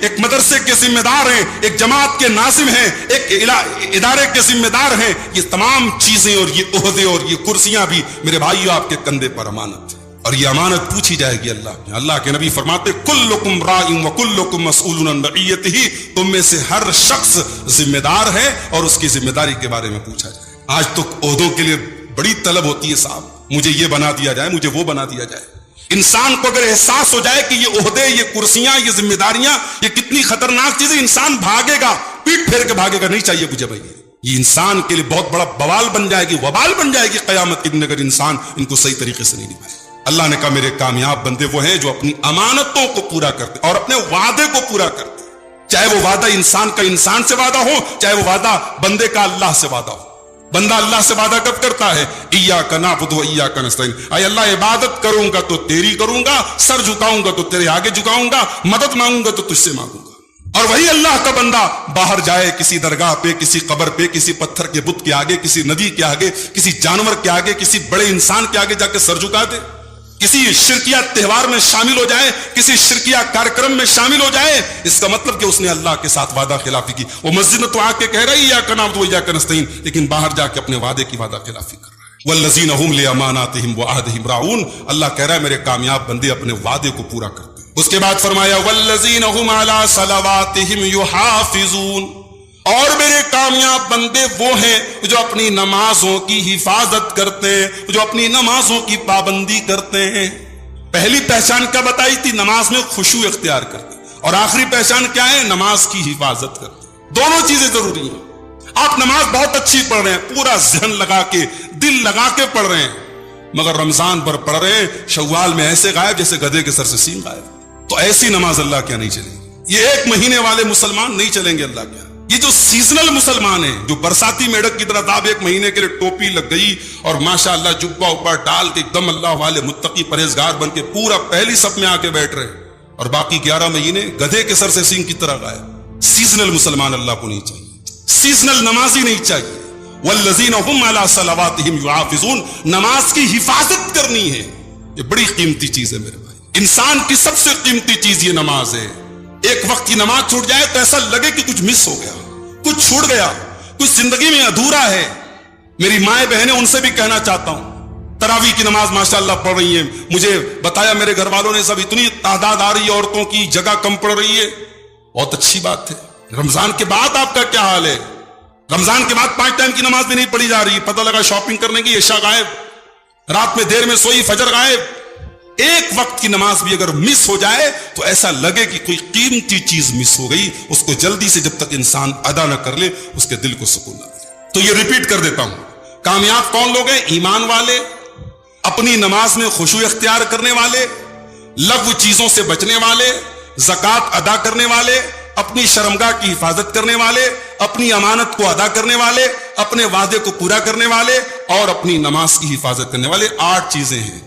Speaker 2: ایک مدرسے کے ذمہ دار ہیں، ایک جماعت کے ناظم ہیں، ایک ادارے کے ذمہ دار ہیں. یہ تمام چیزیں اور یہ عہدے اور یہ کرسیاں بھی میرے بھائیو آپ کے کندھے پر امانت ہے، اور یہ امانت پوچھی جائے گی اللہ کے نبی فرماتے کلکم راع وکلکم مسئول عن رعیتہ، تم میں سے ہر شخص ذمہ دار ہے اور اس کی ذمہ داری کے بارے میں پوچھا جائے. آج تو عہدوں کے لیے بڑی طلب ہوتی ہے، صاحب مجھے یہ بنا دیا جائے، مجھے وہ بنا دیا جائے. انسان کو اگر احساس ہو جائے کہ یہ عہدے، یہ کرسیاں، یہ ذمہ داریاں، یہ کتنی خطرناک چیزیں، انسان بھاگے گا، پیٹ پھیر کے بھاگے گا. نہیں چاہیے مجھے بھائی، یہ انسان کے لیے بہت بڑا بوال بن جائے گی، وبال بن جائے گی قیامت کے دن اگر انسان ان کو صحیح طریقے سے نہیں نبھائے. اللہ نے کہا میرے کامیاب بندے وہ ہیں جو اپنی امانتوں کو پورا کرتے اور اپنے وعدے کو پورا کرتے، چاہے وہ وعدہ انسان کا انسان سے وعدہ ہو، چاہے وہ وعدہ بندے کا اللہ سے وعدہ ہو. بندہ اللہ سے وعدہ کب کرتا ہے؟ ایاک نعبد و ایاک نستعین، اے اللہ عبادت کروں گا تو تیری کروں گا، سر جھکاؤں گا تو تیرے آگے جھکاؤں گا، مدد مانگوں گا تو تجھ سے مانگوں گا. اور وہی اللہ کا بندہ باہر جائے کسی درگاہ پہ، کسی قبر پہ، کسی پتھر کے بت کے آگے، کسی ندی کے آگے، کسی جانور کے آگے، کسی بڑے انسان کے آگے جا کے سر جھکا دے، کسی شرکیہ تہوار میں شامل ہو جائے، کسی شرکیہ کارکرم میں شامل ہو جائے، اس کا مطلب کہ اس نے اللہ کے ساتھ وعدہ خلافی کی. وہ مسجد میں تو آ کے کہہ رہی ایاک نعبد و ایاک نستعین، لیکن باہر جا کے اپنے وعدے کی وعدہ خلافی کر رہا ہے. والذین هم لاماناتهم وعهدهم راعون، اللہ کہہ رہا ہے میرے کامیاب بندے اپنے وعدے کو پورا کرتے ہیں. اس کے بعد فرمایا والذین هم علی صلواتهم یحافظون، اور میرے کامیاب بندے وہ ہیں جو اپنی نمازوں کی حفاظت کرتے ہیں، جو اپنی نمازوں کی پابندی کرتے ہیں. پہلی پہچان کیا بتائی تھی؟ نماز میں خشوع اختیار کرتے، اور آخری پہچان کیا ہے؟ نماز کی حفاظت کرتے. دونوں چیزیں ضروری ہیں. آپ نماز بہت اچھی پڑھ رہے ہیں، پورا ذہن لگا کے، دل لگا کے پڑھ رہے ہیں، مگر رمضان پر پڑھ رہے ہیں، شوال میں ایسے غائب جیسے گدھے کے سر سے سینگ غائب. تو ایسی نماز اللہ کیا نہیں چلے گی. یہ ایک مہینے والے مسلمان نہیں چلیں گے اللہ کیا. یہ جو سیزنل مسلمان ہیں، جو برساتی میڈک کی طرح آپ ایک مہینے کے لیے ٹوپی لگ گئی اور ماشاءاللہ جبہ اوپر ڈال کے ایک دم اللہ والے متقی پرہیزگار بن کے پورا پہلی صف میں آ کے بیٹھ رہے، اور باقی 11 مہینے گدھے کے سر سے سینگ کی طرح غائب. سیزنل مسلمان اللہ کو نہیں چاہیے، سیزنل نمازی نہیں چاہیے. والذین هم علی صلواتهم یحافظون، نماز کی حفاظت کرنی ہے. یہ بڑی قیمتی چیز ہے میرے بھائی. انسان کی سب سے قیمتی چیز یہ نماز ہے. ایک وقت کی نماز چھوٹ جائے تو ایسا لگے کہ کچھ مس ہو گیا، کچھ چھوٹ گیا، کچھ زندگی میں ادھورا ہے. میری مائیں بہنیں، ان سے بھی کہنا چاہتا ہوں، تراویح کی نماز ماشاءاللہ پڑھ رہی ہیں. مجھے بتایا میرے گھر والوں نے سب اتنی تعداد آ رہی ہے عورتوں کی، جگہ کم پڑ رہی ہے. بہت اچھی بات ہے. رمضان کے بعد آپ کا کیا حال ہے؟ رمضان کے بعد 5 ٹائم کی نماز بھی نہیں پڑھی جا رہی. پتہ لگا شاپنگ کرنے کی، عشاء غائب، رات میں دیر میں سوئی، فجر غائب. ایک وقت کی نماز بھی اگر مس ہو جائے تو ایسا لگے کہ کوئی قیمتی چیز مس ہو گئی. اس کو جلدی سے جب تک انسان ادا نہ کر لے اس کے دل کو سکون نہ ملے. تو یہ ریپیٹ کر دیتا ہوں، کامیاب کون لوگ ہیں؟ ایمان والے، اپنی نماز میں خشوع اختیار کرنے والے، لغو چیزوں سے بچنے والے، زکوٰۃ ادا کرنے والے، اپنی شرمگاہ کی حفاظت کرنے والے، اپنی امانت کو ادا کرنے والے، اپنے وعدے کو پورا کرنے والے، اور اپنی نماز کی حفاظت کرنے والے. 8 چیزیں ہیں.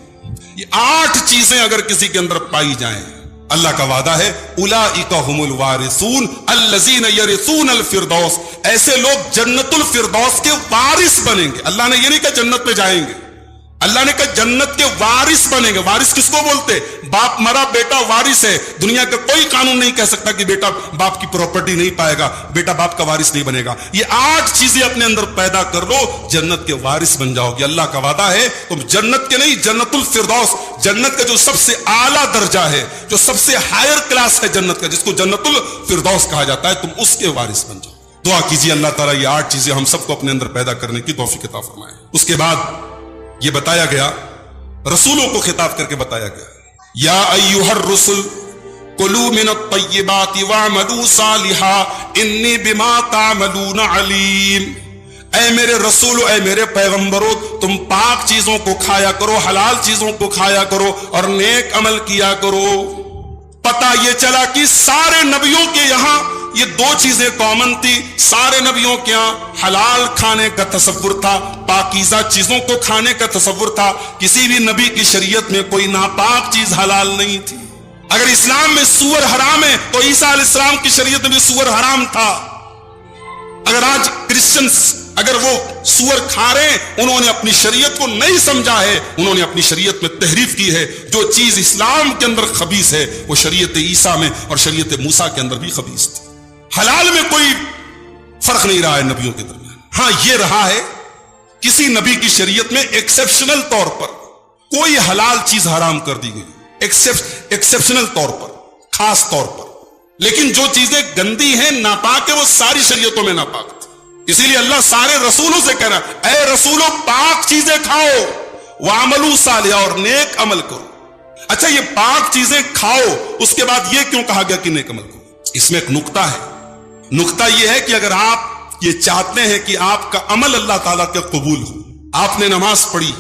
Speaker 2: یہ 8 چیزیں اگر کسی کے اندر پائی جائیں، اللہ کا وعدہ ہے اولئک هم الوارثون الذین یرثون الفردوس، ایسے لوگ جنت الفردوس کے وارث بنیں گے. اللہ نے یہ نہیں کہا جنت میں جائیں گے، اللہ نے کہا جنت کے وارث بنیں گے. وارث کس کو بولتے؟ باپ مرا بیٹا وارث ہے. دنیا کا کوئی قانون نہیں کہہ سکتا کہ بیٹا باپ کی پراپرٹی نہیں پائے گا، بیٹا باپ کا وارث نہیں بنے گا. یہ 8 چیزیں اپنے اندر پیدا کر لو، جنت کے وارث بن جاؤ گے. اللہ کا وعدہ ہے تم جنت کے نہیں، جنت الفردوس، جنت کا جو سب سے اعلیٰ درجہ ہے، جو سب سے ہائر کلاس ہے جنت کا، جس کو جنت الفردوس کہا جاتا ہے، تم اس کے وارث بن جاؤ. دعا کیجیے اللہ تعالیٰ یہ 8 چیزیں ہم سب کو اپنے اندر پیدا کرنے کی توفیق عطا فرمائے. اس کے بعد یہ بتایا گیا، رسولوں کو خطاب کر کے بتایا گیا، یا ایھا الرسل کلوا من الطیبات واعملوا صالحا انی بما تعملون علیم. اے میرے رسولو، اے میرے پیغمبرو، تم پاک چیزوں کو کھایا کرو، حلال چیزوں کو کھایا کرو، اور نیک عمل کیا کرو. پتہ یہ چلا کہ سارے نبیوں کے یہاں یہ 2 چیزیں کامن تھی. سارے نبیوں کے یہاں حلال کھانے کا تصور تھا، پاکیزہ چیزوں کو کھانے کا تصور تھا. کسی بھی نبی کی شریعت میں کوئی ناپاک چیز حلال نہیں تھی. اگر اسلام میں سور حرام ہے تو عیسیٰ علیہ السلام کی شریعت میں بھی سور حرام تھا. اگر آج کرسچنز اگر وہ سور کھا رہے ہیں، انہوں نے اپنی شریعت کو نہیں سمجھا ہے، انہوں نے اپنی شریعت میں تحریف کی ہے. جو چیز اسلام کے اندر خبیث ہے وہ شریعت عیسیٰ میں اور شریعت موسیٰ کے اندر بھی خبیث تھی. حلال میں کوئی فرق نہیں رہا ہے نبیوں کے درمیان. ہاں یہ رہا ہے کسی نبی کی شریعت میں ایکسیپشنل طور پر کوئی حلال چیز حرام کر دی گئی، ایکسیپشنل طور پر، خاص طور پر. لیکن جو چیزیں گندی ہیں، ناپاک ہیں، وہ ساری شریعتوں میں ناپاک تھی. اسی لیے اللہ سارے رسولوں سے کہہ رہا ہے اے رسولوں پاک چیزیں کھاؤ، وَعَمَلُوا صَالِحًا، اور نیک عمل کرو. اچھا یہ پاک چیزیں کھاؤ، اس کے بعد یہ کیوں کہا گیا کہ نیک عمل کرو؟ اس میں ایک نقطہ ہے. نقطہ یہ ہے کہ اگر آپ یہ چاہتے ہیں کہ آپ کا عمل اللہ تعالیٰ کے قبول ہو، آپ نے نماز پڑھی،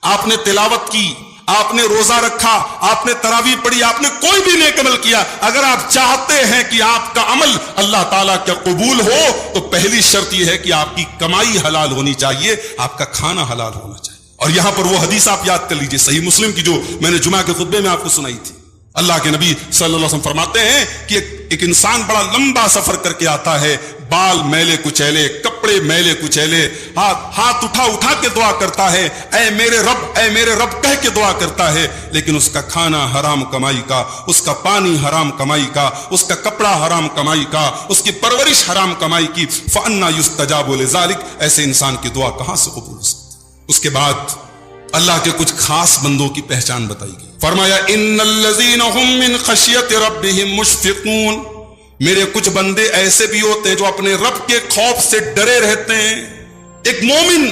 Speaker 2: آپ نے تلاوت کی، آپ نے روزہ رکھا، آپ نے تراویح پڑھی، آپ نے کوئی بھی نیک عمل کیا، اگر آپ چاہتے ہیں کہ آپ کا عمل اللہ تعالیٰ کا قبول ہو تو پہلی شرط یہ ہے کہ آپ کی کمائی حلال ہونی چاہیے، آپ کا کھانا حلال ہونا چاہیے. اور یہاں پر وہ حدیث آپ یاد کر لیجئے صحیح مسلم کی جو میں نے جمعہ کے خطبے میں آپ کو سنائی تھی. اللہ کے نبی صلی اللہ علیہ وسلم فرماتے ہیں کہ ایک انسان بڑا لمبا سفر کر کے آتا ہے، بال میلے کچیلے، کپڑے میلے کچیلے، ہاتھ اٹھا کے دعا کرتا ہے اے میرے رب کہہ کے دعا کرتا ہے، لیکن اس کا کھانا حرام کمائی کا، اس کا پانی حرام کمائی کا، اس کا کپڑا حرام کمائی کا، اس کی پرورش حرام کمائی کی. فَأَنَّا يُسْتَجَابُ لِذَلِكَ، ایسے انسان کی دعا کہاں سے قبول ہو سکتی؟ اس کے بعد اللہ کے کچھ خاص بندوں کی پہچان بتائی گئی. فرمایا ان الذین هم من خشیت ربهم مشفقون، میرے کچھ بندے ایسے بھی ہوتے ہیں جو اپنے رب کے خوف سے ڈرے رہتے ہیں. ایک مومن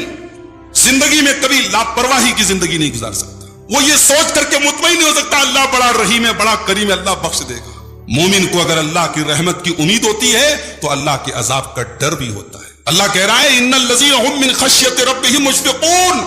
Speaker 2: زندگی میں کبھی لاپرواہی کی زندگی نہیں گزار سکتا. وہ یہ سوچ کر کے مطمئن نہیں ہو سکتا اللہ بڑا رحیم ہے، بڑا کریم ہے، اللہ بخش دے گا. مومن کو اگر اللہ کی رحمت کی امید ہوتی ہے تو اللہ کے عذاب کا ڈر بھی ہوتا ہے. اللہ کہہ رہا ہے ان الذین هم من خشیت ربهم مشفقون،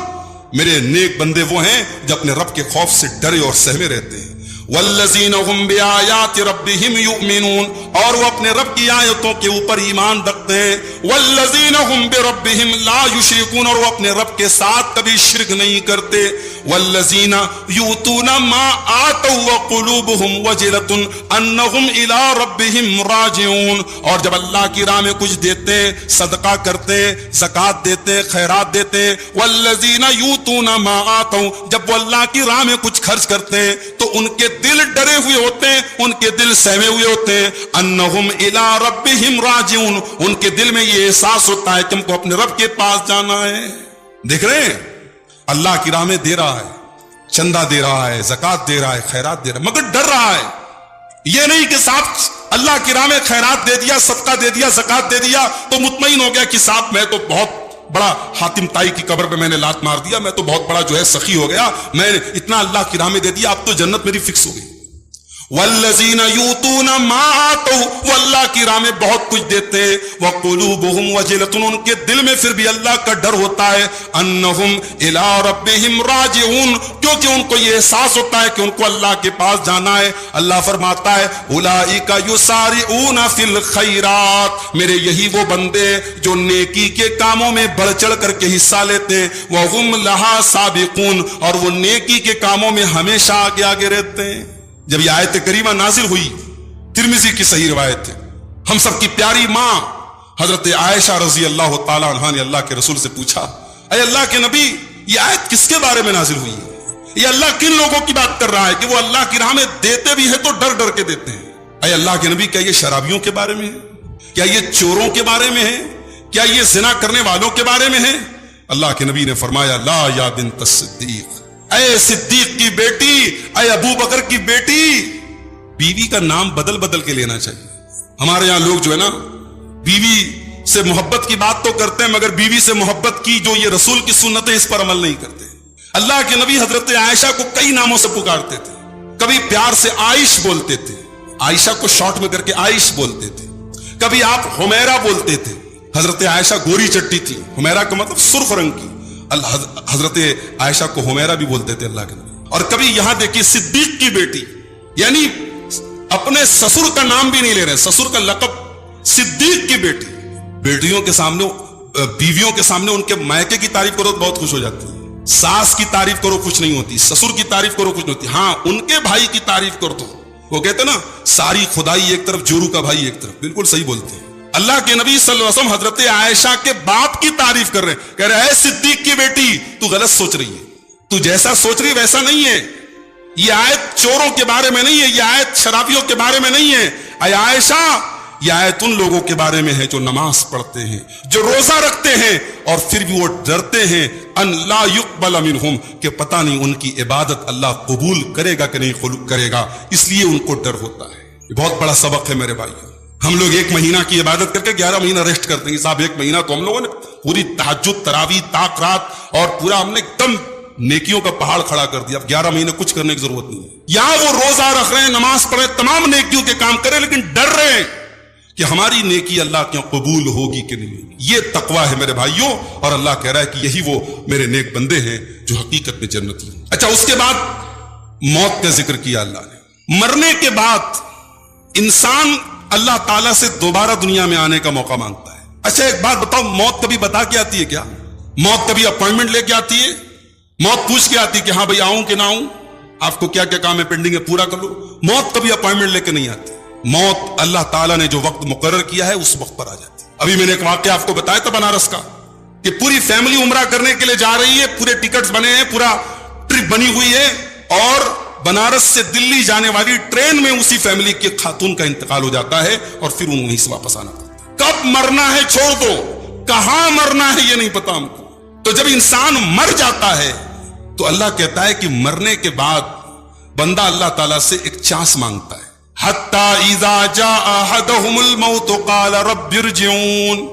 Speaker 2: میرے نیک بندے وہ ہیں جو اپنے رب کے خوف سے ڈرے اور سہمے رہتے ہیں. والذین هم بآیات ربهم یؤمنون، اور وہ اپنے رب کی آیتوں کے اوپر ایمان رکھتے ہیں. والذین هم بربهم لا یشرکون، اور وہ اپنے رب کے ساتھ کبھی شرک نہیں کرتے. والذین یؤتون ما آتوا وقلوبهم وجلۃ انہم الی ربهم راجعون، اور جب اللہ کی راہ میں کچھ دیتے، صدقہ کرتے، زکوٰۃ دیتے، خیرات دیتے. والذین یؤتون ما آتوا، جب وہ اللہ کی راہ میں کچھ خرچ کرتے تو ان کے دل ڈرے ہوئے ہوتے ہیں، ان کے دل سہمے ہوئے ہوتے ہیں. انہم الی ربهم راجعون، ان کے دل میں یہ احساس ہوتا ہے کہ ہم کو اپنے رب کے پاس جانا ہے. دیکھ رہے ہیں اللہ کی راہ میں دے رہا ہے، چندہ دے رہا ہے، زکوٰۃ دے رہا ہے، خیرات دے رہا ہے، مگر ڈر رہا ہے. یہ نہیں کہ صاحب اللہ کی راہ میں خیرات دے دیا، صدقہ دے دیا، زکوٰۃ دے دیا تو مطمئن ہو گیا کہ صاحب میں تو بہت بڑا حاتم طائی کی قبر پہ میں نے لات مار دیا، میں تو بہت بڑا جو ہے سخی ہو گیا، میں اتنا اللہ کی راہ میں دے دیا، اب تو جنت میری فکس ہو گئی. والذین یؤتون ما آتوا، وہ اللہ کی راہ میں بہت کچھ دیتے. وقلوبهم وجلۃ، ان کے دل میں پھر بھی اللہ کا ڈر ہوتا ہے. انہم الی ربهم راجعون، کیونکہ ان کو یہ احساس ہوتا ہے کہ ان کو اللہ کے پاس جانا ہے. اللہ فرماتا ہے اولئک یسارعون فی الخیرات، میرے یہی وہ بندے جو نیکی کے کاموں میں بڑھ چڑھ کر کے حصہ لیتے. وہم لہا سابقون، اور وہ نیکی کے کاموں میں ہمیشہ آگے آگے رہتے ہیں. جب یہ آیت کریمہ نازل ہوئی، ترمذی کی صحیح روایت ہے، ہم سب کی پیاری ماں حضرت عائشہ رضی اللہ تعالی عنہا نے اللہ کے رسول سے پوچھا اے اللہ کے نبی یہ آیت کس کے بارے میں نازل ہوئی ہے؟ یہ اللہ کن لوگوں کی بات کر رہا ہے کہ وہ اللہ کی راہ میں دیتے بھی ہیں تو ڈر ڈر کے دیتے ہیں؟ اے اللہ کے نبی کیا یہ شرابیوں کے بارے میں ہے؟ کیا یہ چوروں کے بارے میں ہے؟ کیا یہ زنا کرنے والوں کے بارے میں ہے؟ اللہ کے نبی نے فرمایا لا یا بنت الصدیق، اے صدیق کی بیٹی، اے ابو بکر کی بیٹی. بیوی کا نام بدل بدل کے لینا چاہیے. ہمارے یہاں لوگ جو ہے نا بیوی سے محبت کی بات تو کرتے ہیں مگر بیوی سے محبت کی جو یہ رسول کی سنت ہے اس پر عمل نہیں کرتے. اللہ کے نبی حضرت عائشہ کو کئی ناموں سے پکارتے تھے. کبھی پیار سے عائش بولتے تھے، عائشہ کو شارٹ میں کر کے عائش بولتے تھے. کبھی آپ حمیرہ بولتے تھے. حضرت عائشہ گوری چٹی تھی، حمیرہ کا مطلب سرخ رنگ کی، حضرت عائشہ کو حمیرہ بھی بولتے تھے اللہ کے نبی. اور کبھی یہاں دیکھیے صدیق کی بیٹی، یعنی اپنے سسر کا نام بھی نہیں لے رہے، سسر کا لقب، صدیق کی بیٹی. بیٹیوں کے سامنے، بیویوں کے سامنے ان کے مائکے کی تعریف کرو تو بہت خوش ہو جاتی ہے. ساس کی تعریف کرو خوش نہیں ہوتی، سسر کی تعریف کرو خوش نہیں ہوتی. ہاں ان کے بھائی کی تعریف کرو تو وہ کہتے ہیں نا ساری خدائی ایک طرف، جورو کا بھائی ایک طرف. بالکل صحیح بولتے ہیں. اللہ کے نبی صلی اللہ علیہ وسلم حضرت عائشہ کے باپ کی تعریف کر رہے ہیں, کہہ رہے ہیں اے صدیق کی بیٹی تو غلط سوچ رہی ہے, تو جیسا سوچ رہی ویسا نہیں ہے. یہ آیت چوروں کے بارے میں نہیں ہے, یہ آیت شرابیوں کے بارے میں نہیں ہے. اے عائشہ, یہ آیت ان لوگوں کے بارے میں ہے جو نماز پڑھتے ہیں, جو روزہ رکھتے ہیں, اور پھر بھی وہ ڈرتے ہیں ان لا يقبل منہم, کہ پتہ نہیں ان کی عبادت اللہ قبول کرے گا کہ نہیں کرے گا, اس لیے ان کو ڈر ہوتا ہے. یہ بہت بڑا سبق ہے میرے بھائیو. ہم لوگ 1 مہینہ کی عبادت کر کے 11 مہینہ ریسٹ کرتے ہیں. صاحب 1 مہینہ تو ہم لوگوں نے پوری تہجد, تراویح, طاق رات اور پورا ہم نے ایک دم نیکیوں کا پہاڑ کھڑا کر دیا. اب 11 مہینے کچھ کرنے کی ضرورت نہیں ہے. یہاں وہ روزہ رکھ رہے ہیں, نماز پڑھ رہے ہیں, تمام نیکیوں کے کام کریں, لیکن ڈر رہے ہیں کہ ہماری نیکی اللہ کے قبول ہوگی کہ نہیں ہوگی. یہ تقویٰ ہے میرے بھائیوں, اور اللہ کہہ رہا ہے کہ یہی وہ میرے نیک بندے ہیں جو حقیقت میں جنتی ہیں. اچھا, اس کے بعد موت کا ذکر کیا اللہ نے. مرنے کے بعد انسان اللہ تعالیٰ سے دوبارہ دنیا میں آنے کا موقع مانگتا ہے. اچھا ایک بات بتاؤ, موت کبھی بتا کے آتی ہے کیا؟ موت کبھی اپوائنٹمنٹ لے کے آتی ہے؟ موت پوچھ کے آتی ہے کہ ہاں بھائی آؤں کہ نہ آؤں, آپ کو کیا کیا کام ہے پینڈنگ ہے پورا کر لو؟ موت کبھی اپوائنٹمنٹ لے کے نہیں آتی. موت اللہ تعالیٰ نے جو وقت مقرر کیا ہے اس وقت پر آ جاتی. ابھی میں نے ایک واقعہ آپ کو بتایا تھا بنارس کا, کہ پوری فیملی عمرہ کرنے کے لیے جا رہی ہے, پورے ٹکٹس بنے ہیں, پورا ٹرپ بنی ہوئی ہے, اور بنارس سے دلی جانے والی ٹرین میں اسی فیملی کے خاتون کا انتقال ہو جاتا ہے, اور پھر انہیں سے واپس آنا پڑتا ہے. کب مرنا ہے چھوڑ دو, کہاں مرنا ہے یہ نہیں پتا ہم کو. تو جب انسان مر جاتا ہے تو اللہ کہتا ہے کہ مرنے کے بعد بندہ اللہ تعالیٰ سے ایک چانس مانگتا ہے. حتی اذا جاء احدهم الموت قال رب ارجعون.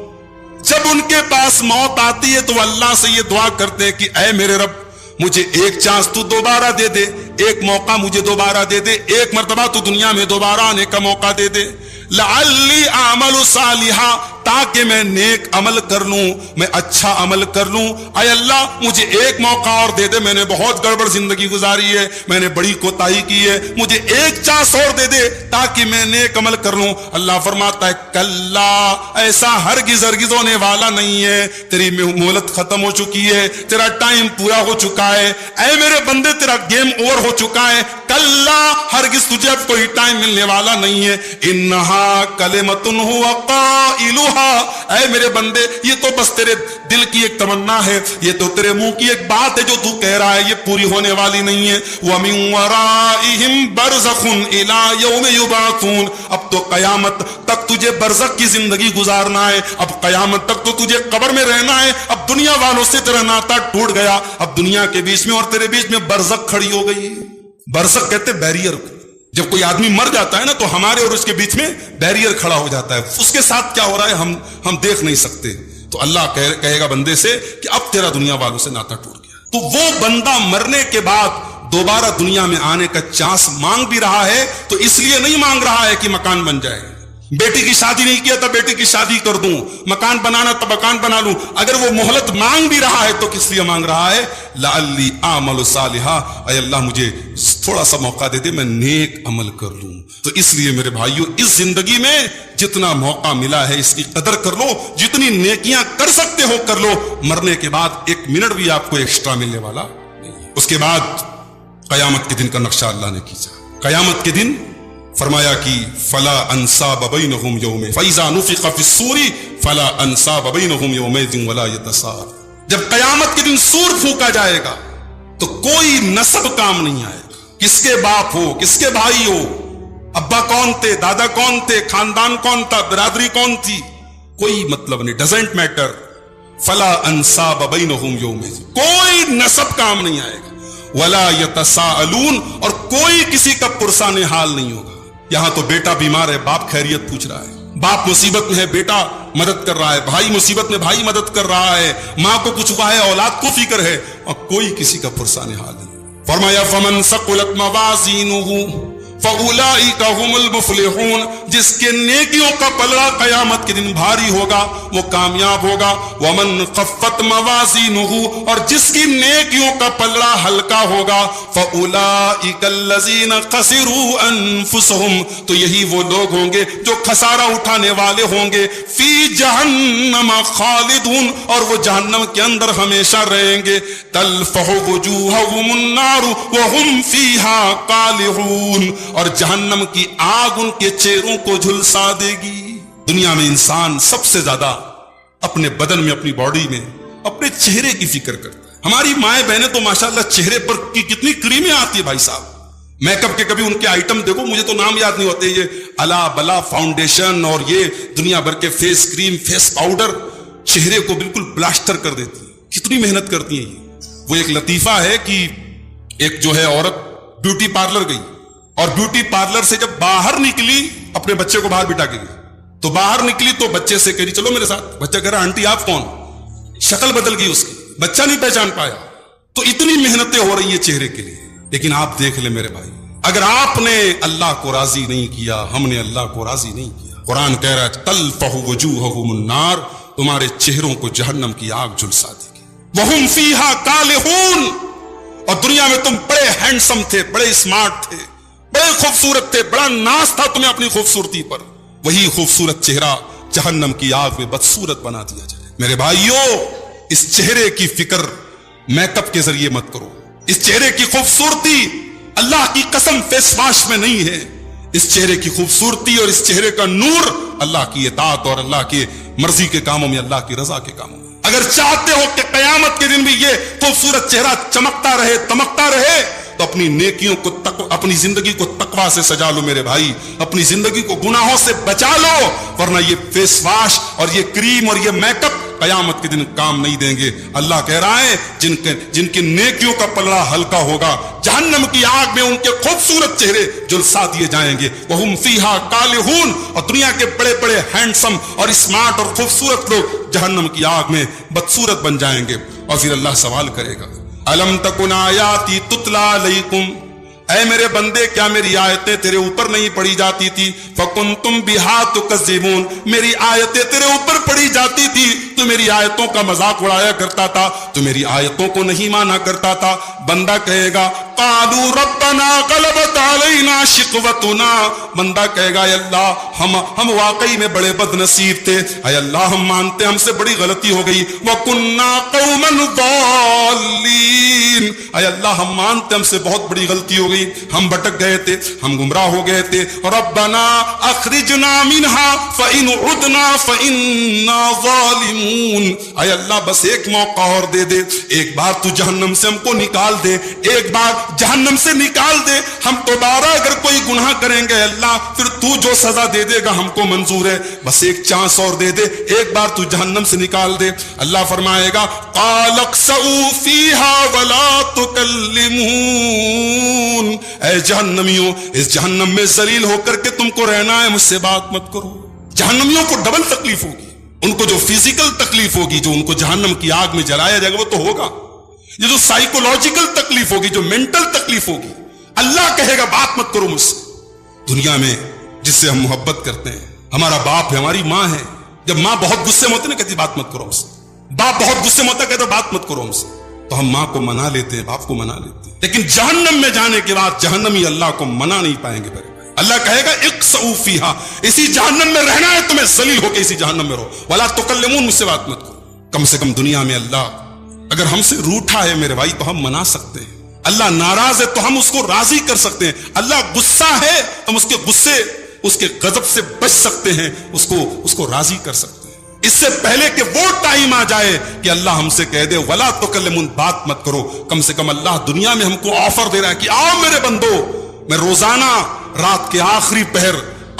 Speaker 2: جب ان کے پاس موت آتی ہے تو اللہ سے یہ دعا کرتے ہیں کہ اے میرے رب, مجھے ایک چانس تو دوبارہ دے دے, ایک موقع مجھے دوبارہ دے دے, ایک مرتبہ تو دنیا میں دوبارہ آنے کا موقع دے دے. لعلی اعمل صالحا, تاکہ میں نیک عمل کر لوں, میں اچھا عمل کر لوں. اے اللہ مجھے ایک موقع اور دے دے, میں نے بہت گڑبڑ زندگی گزاری ہے, میں نے بڑی کوتاہی کی ہے, مجھے ایک چانس اور دے دے تاکہ میں نیک عمل کر لوں. اللہ فرماتا ہے کلا, ایسا ہرگز ہونے والا نہیں ہے, تیری مہلت ختم ہو چکی ہے, تیرا ٹائم پورا ہو چکا ہے, اے میرے بندے تیرا گیم اوور ہو چکا ہے. کلا, ہرگز تجھے اب کوئی ٹائم ملنے والا نہیں ہے. انہا کلمۃ هو قائلها, اے میرے بندے یہ تو بس تیرے دل کی ایک تمنا ہے, یہ تو تیرے منہ کی ایک بات ہے جو تو کہہ رہا ہے, یہ پوری ہونے والی نہیں ہے. وَمِن وَرَائِهِمْ بَرْزَخٌ إِلَىٰ يَوْمِ يُبْعَثُونَ, اب تو قیامت تک تجھے برزخ کی زندگی گزارنا ہے, اب قیامت تک تو تجھے قبر میں رہنا ہے. اب دنیا والوں سے تیرا ناتا ٹوٹ گیا, اب دنیا کے بیچ میں اور تیرے بیچ میں برزخ کھڑی ہو گئی. برزخ کہتے بیریئر کو. جب کوئی آدمی مر جاتا ہے نا تو ہمارے اور اس کے بیچ میں بیریئر کھڑا ہو جاتا ہے, اس کے ساتھ کیا ہو رہا ہے ہم دیکھ نہیں سکتے. تو اللہ کہے گا بندے سے کہ اب تیرا دنیا والوں سے ناتا ٹوٹ گیا. تو وہ بندہ مرنے کے بعد دوبارہ دنیا میں آنے کا چانس مانگ بھی رہا ہے, تو اس لیے نہیں مانگ رہا ہے کہ مکان بن جائے. بیٹی کی شادی نہیں کیا تھا بیٹی کی شادی کر دوں, مکان بنانا تھا مکان بنا لوں. اگر وہ مہلت مانگ بھی رہا ہے تو کس لیے مانگ رہا ہے؟ لعلی اعمل صالحا, اے اللہ مجھے تھوڑا سا موقع دے دے, میں نیک عمل کر لوں. تو اس لیے میرے بھائیو, اس زندگی میں جتنا موقع ملا ہے اس کی قدر کر لو, جتنی نیکیاں کر سکتے ہو کر لو. مرنے کے بعد 1 منٹ بھی آپ کو ایکسٹرا ملنے والا نہیں. اس کے بعد قیامت کے دن کا نقشہ اللہ نے کھینچا. قیامت کے دن فرمایا کہ فلا انصاب بینہم یوم فاذا نفخ فی الصور فلا انصاب بینہم یومئذ ولا یتساءلون. جب قیامت کے دن سور پھونکا جائے گا تو کوئی نسب کام نہیں آئے گا. کس کے باپ ہو, کس کے بھائی ہو, ابا کون تھے, دادا کون تھے, خاندان کون تھا, برادری کون تھی, کوئی مطلب نہیں, ڈزنٹ میٹر. فلا انصاب بینہم یومئذ, کوئی نسب کام نہیں آئے گا. ولا یتساءلون, اور کوئی کسی کا پرسان حال نہیں ہوگا. یہاں تو بیٹا بیمار ہے, باپ خیریت پوچھ رہا ہے, باپ مصیبت میں ہے, بیٹا مدد کر رہا ہے, بھائی مصیبت میں بھائی مدد کر رہا ہے, ماں کو کچھ ہوا ہے اولاد کو فکر ہے, اور کوئی کسی کا پرسان حال نہیں. فرمایا فمن ثقلت موازینہ فاولئک هم المفلحون, جس کے نیکیوں کا پلڑا قیامت کے دن بھاری ہوگا وہ کامیاب ہوگا. ومن خفت موازینہ, اور جس کی نیکیوں کا پلڑا ہلکا ہوگا فاولئک الذین خسروا انفسهم, تو یہی وہ لوگ ہوں گے جو خسارہ اٹھانے والے ہوں گے. فی جہنم خالدون, اور وہ جہنم کے اندر ہمیشہ رہیں گے. تلفح وجوہهم النار وهم فیہا قالعون, اور جہنم کی آگ ان کے چہروں کو جھلسا دے گی. دنیا میں انسان سب سے زیادہ اپنے بدن میں، اپنی باڈی میں اپنے چہرے کی فکر کرتا ہے. ہماری مائیں بہنیں تو ماشاءاللہ چہرے پر کی کتنی کریمیں آتی ہے بھائی صاحب. میک اپ کے کبھی ان کے آئٹم دیکھو، مجھے تو نام یاد نہیں ہوتے، یہ الا بلا فاؤنڈیشن اور یہ دنیا بھر کے فیس کریم، فیس پاؤڈر چہرے کو بالکل پلاسٹر کر دیتی ہے. کتنی محنت کرتی ہیں یہ. وہ ایک لطیفہ ہے کہ ایک جو ہے عورت بیوٹی پارلر گئی اور بیوٹی پارلر سے جب باہر نکلی، اپنے بچے کو باہر بٹھا کے گئی، تو باہر نکلی تو بچے سے کہہ رہی چلو میرے ساتھ. بچہ کہہ رہا آنٹی آپ کون؟ شکل بدل گئی اس کی، بچہ نہیں پہچان پایا. تو اتنی محنتیں ہو رہی ہیں چہرے کے لیے. لیکن آپ دیکھ لیں میرے بھائی، اگر آپ نے اللہ کو راضی نہیں کیا، ہم نے اللہ کو راضی نہیں کیا، قرآن کہہ رہا ہے تلفح وجوہہم النار، تمہارے چہروں کو جہنم کی آگ جھلسا دے گی. وہم فیہا کالہون، اور دنیا میں تم بڑے ہینڈسم تھے، بڑے اسمارٹ تھے، بڑے خوبصورت تھے، بڑا ناز تھا تمہیں اپنی خوبصورتی پر. وہی خوبصورت چہرہ جہنم کی آگ میں بدصورت بنا دیا جائے. میرے بھائیوں، اس چہرے کی فکر میک اپ کے ذریعے مت کرو. اس چہرے کی خوبصورتی اللہ کی قسم فیس واش میں نہیں ہے. اس چہرے کی خوبصورتی اور اس چہرے کا نور اللہ کی اطاعت اور اللہ کی مرضی کے کاموں میں، اللہ کی رضا کے کاموں میں. اگر چاہتے ہو کہ قیامت کے دن بھی یہ خوبصورت چہرہ چمکتا رہے، تمکتا رہے، تو اپنی نیکیوں کو اپنی زندگی کو تقویٰ سے سجا لو میرے بھائی. اپنی زندگی کو گناہوں سے بچا لو، ورنہ یہ فیس واش اور یہ کریم اور یہ میک اپ قیامت کے دن کام نہیں دیں گے. اللہ کہہ رہا ہے جن کی نیکیوں کا پلڑا ہلکا ہوگا، جہنم کی آگ میں ان کے خوبصورت چہرے جلسا دیے جائیں گے. وہم فیہا کالہون، اور دنیا کے بڑے بڑے ہینڈسم اور اسمارٹ اور خوبصورت لوگ جہنم کی آگ میں بدصورت بن جائیں گے. اور پھر اللہ سوال کرے گا الم تکن آیاتی تتلی علیکم، اے میرے بندے کیا میری آیتیں تیرے اوپر نہیں پڑھی جاتی تھی؟ فکنتم بہا تکذبون، میری آیتیں تیرے اوپر پڑھی جاتی تھی، تو میری آیتوں کا مذاق اڑایا کرتا تھا، تو میری آیتوں کو نہیں مانا کرتا تھا. بندہ کہے گا قالوا ربنا غلبت علینا شقوتنا، بندہ کہے گا اے اللہ ہم واقعی میں بڑے بد نصیب تھے، اے اللہ ہم مانتے ہم سے بڑی غلطی ہو گئی. وکنا قوما ضالین، اے اللہ ہم مانتے ہم سے بہت بڑی غلطی ہو گئی، ہم بھٹک گئے تھے، ہم گمراہ ہو گئے تھے. ربنا اخرجنا منها فإن عدنا فإنا ظالمون، اے اللہ بس ایک موقع اور دے دے، ایک بار تو جہنم سے ہم کو نکال دے، ایک بار جہنم سے نکال دے. ہم دوبارہ اگر کوئی گناہ کریں گے اللہ پھر تو جو سزا دے دے گا ہم کو منظور ہے، بس ایک چانس اور دے دے، ایک بار تو جہنم سے نکال دے. اللہ فرمائے گا قال اخسئوا فیہا ولا تکلمون، اے جہنمیوں اس جہنم میں ذلیل ہو کر کے تم کو رہنا ہے، مجھ سے بات مت کرو. جہنمیوں کو ڈبل تکلیف ہوگی، ان کو جو فزیکل تکلیف ہوگی، جو ان کو جہنم کی آگ میں جلایا جائے گا وہ تو ہوگا، یہ جو سائیکولوجیکل تکلیف ہوگی، جو مینٹل تکلیف ہوگی، اللہ کہے گا بات مت کرو مجھ سے. دنیا میں جس سے ہم محبت کرتے ہیں، ہمارا باپ ہے، ہماری ماں ہے، جب ماں بہت غصے میں ہوتی ہے نا کہتی بات مت کرو ہم سے، باپ بہت غصے میں ہوتا ہے کہتا بات مت کرو ہم سے، تو ہم ماں کو منا لیتے ہیں، باپ کو منا لیتے ہیں. لیکن جہنم میں جانے کے بعد جہنمی اللہ کو منا نہیں پائیں گے. اللہ کہے گا اقسؤوا فیہا، اسی جہنم میں رہنا ہے تمہیں، ذلیل ہو کے اسی جہنم میں رہو. ولا تکلمون، مجھ سے بات مت کرو. کم سے کم دنیا میں اللہ اگر ہم سے روٹھا ہے میرے بھائی تو ہم منا سکتے ہیں. اللہ ناراض ہے تو ہم اس کو راضی کر سکتے ہیں. اللہ غصہ ہے ہم اس کے غصے، اس کے غضب سے بچ سکتے ہیں، اس کو راضی کر سکتے ہیں. اس سے پہلے کہ وہ ٹائم آ جائے کہ اللہ ہم سے کہہ دے ولا تکلمون، بات مت کرو، کم سے کم اللہ دنیا میں ہم کو آفر دے رہا ہے کہ آؤ میرے بندو، میں روزانہ رات کے آخری پہر